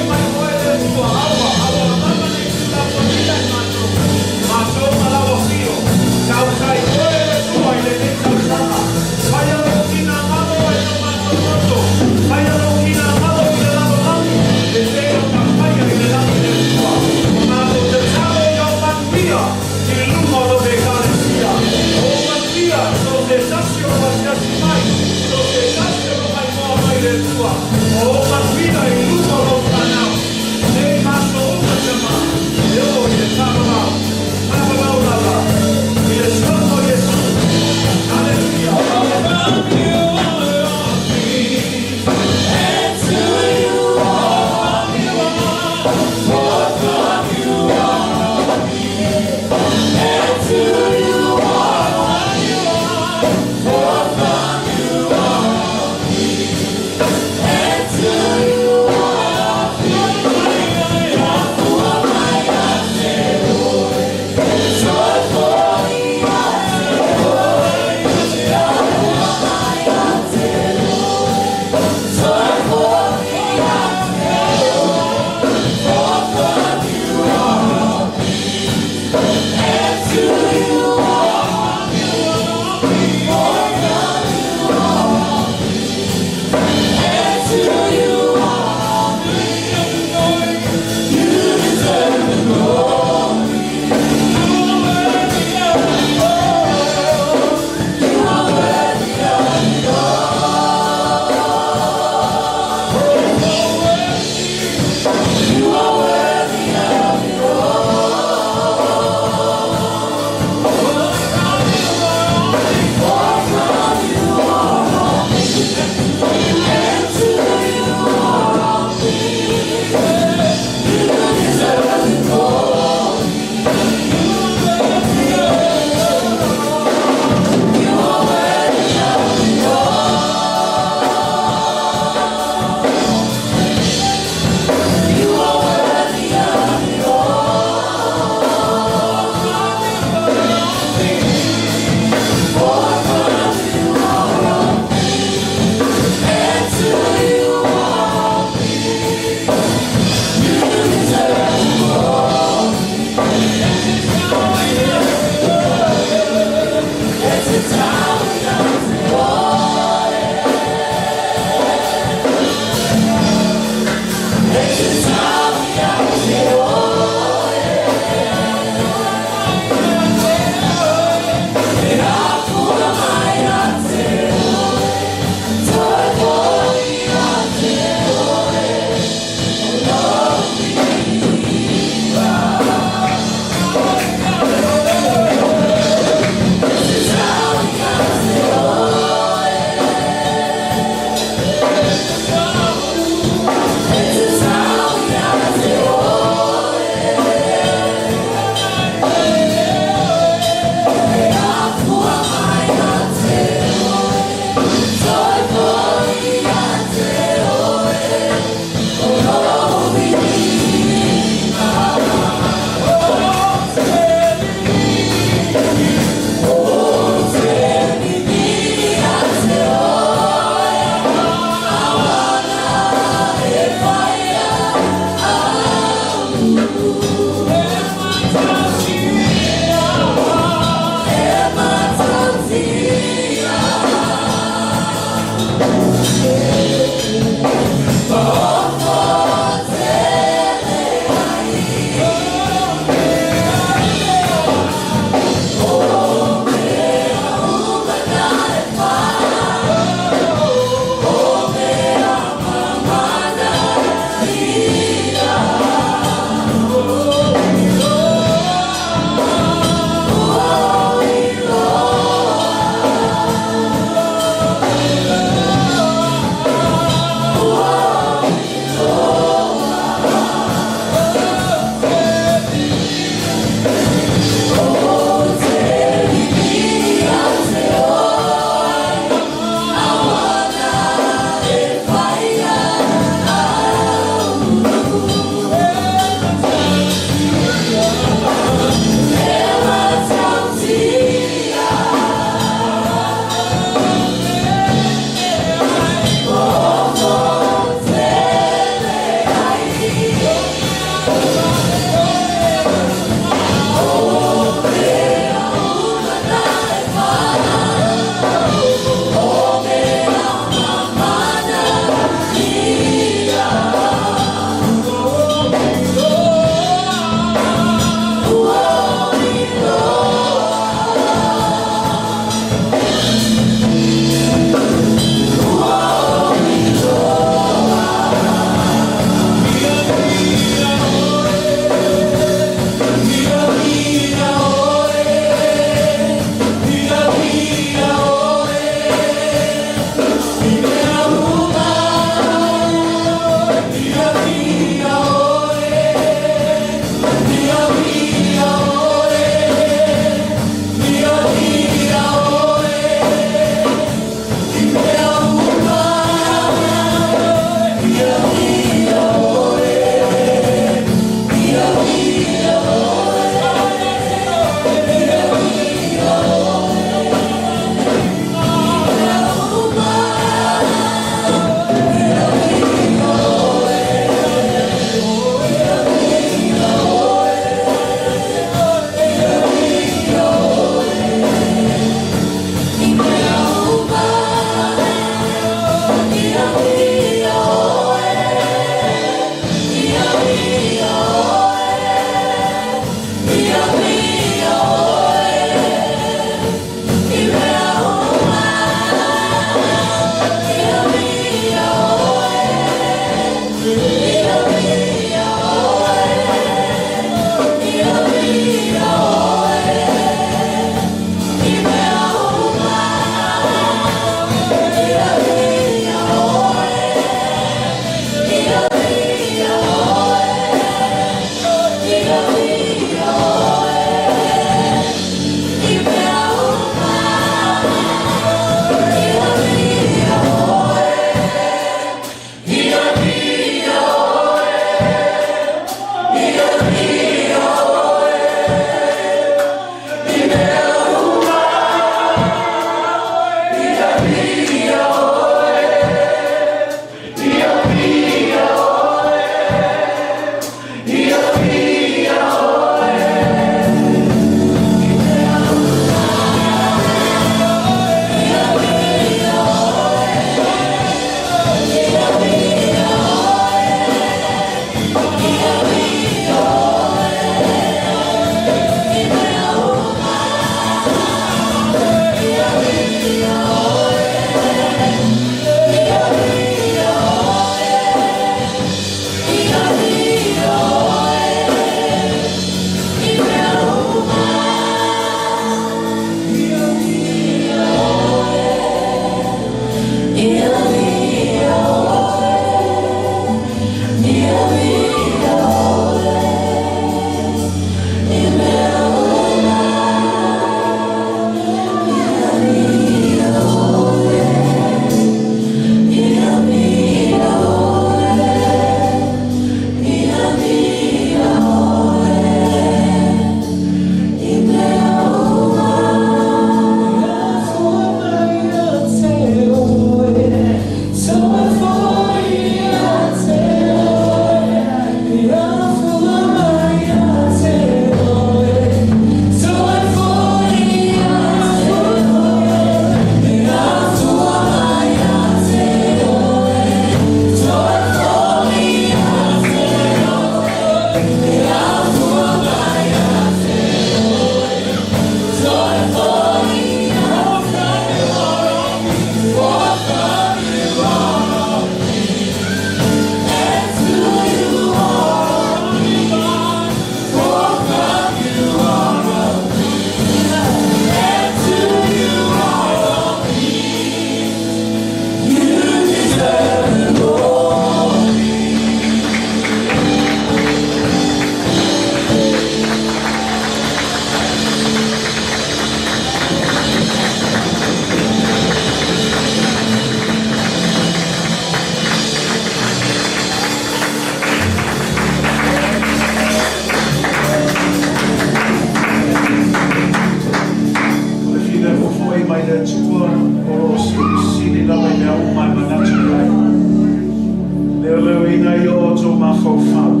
Mafaufau.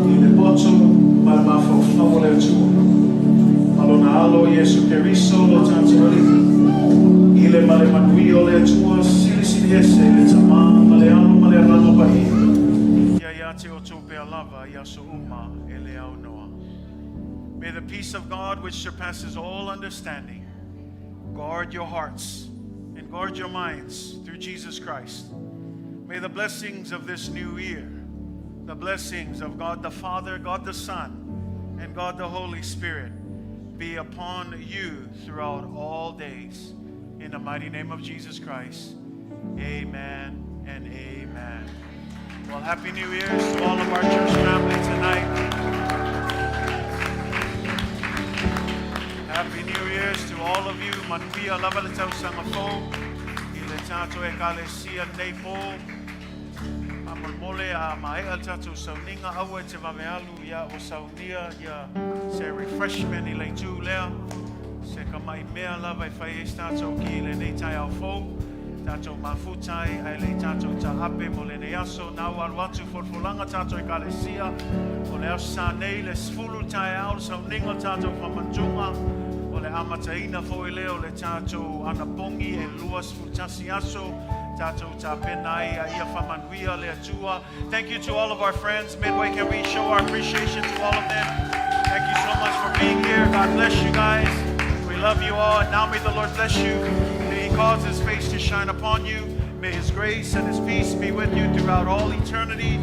I le poto ma le Mafaufau le atua. Malona alo Yesu Keriso lo tātou aliki. I le male manui o le atua sili ese le tama ma le alo ma le alama pahi. Ia ia te o tō pea lava ia so uma e le au noa. May the peace of God which surpasses all understanding guard your hearts and guard your minds through Jesus Christ. May the blessings of this new year, the blessings of God the Father, God the Son, and God the Holy Spirit be upon you throughout all days. In the mighty name of Jesus Christ, amen and amen. Well, Happy New Year to all of our church family tonight. Happy New Year's to all of you. Manuia lava le tau Samoan. I le tātou e kalesia nei po. Mole a mai al tātou sauninga aua te wawealu ia o saunia ia se refreshment I le tū lea. Se ka mai mea lava I whai e tātou ki le nei tai au fau. Tātou mafutai ai le tātou ta ape mo le nei aso. Nau alu atu forfolanga tātou e kalesia. O le aso sa nei le sfulu tai au sauninga tātou whamantunga. O le amataina fo I leo le tātou anapongi e luas futasi aso. Tātou ta penai a ia whamanuia le atua. Thank you to all of our friends. Midway, can we show our appreciation to all of them? Thank you so much for being here. God bless you guys. We love you all. And now may the Lord bless you. May He cause His face to shine upon you. May His grace and His peace be with you throughout all eternity.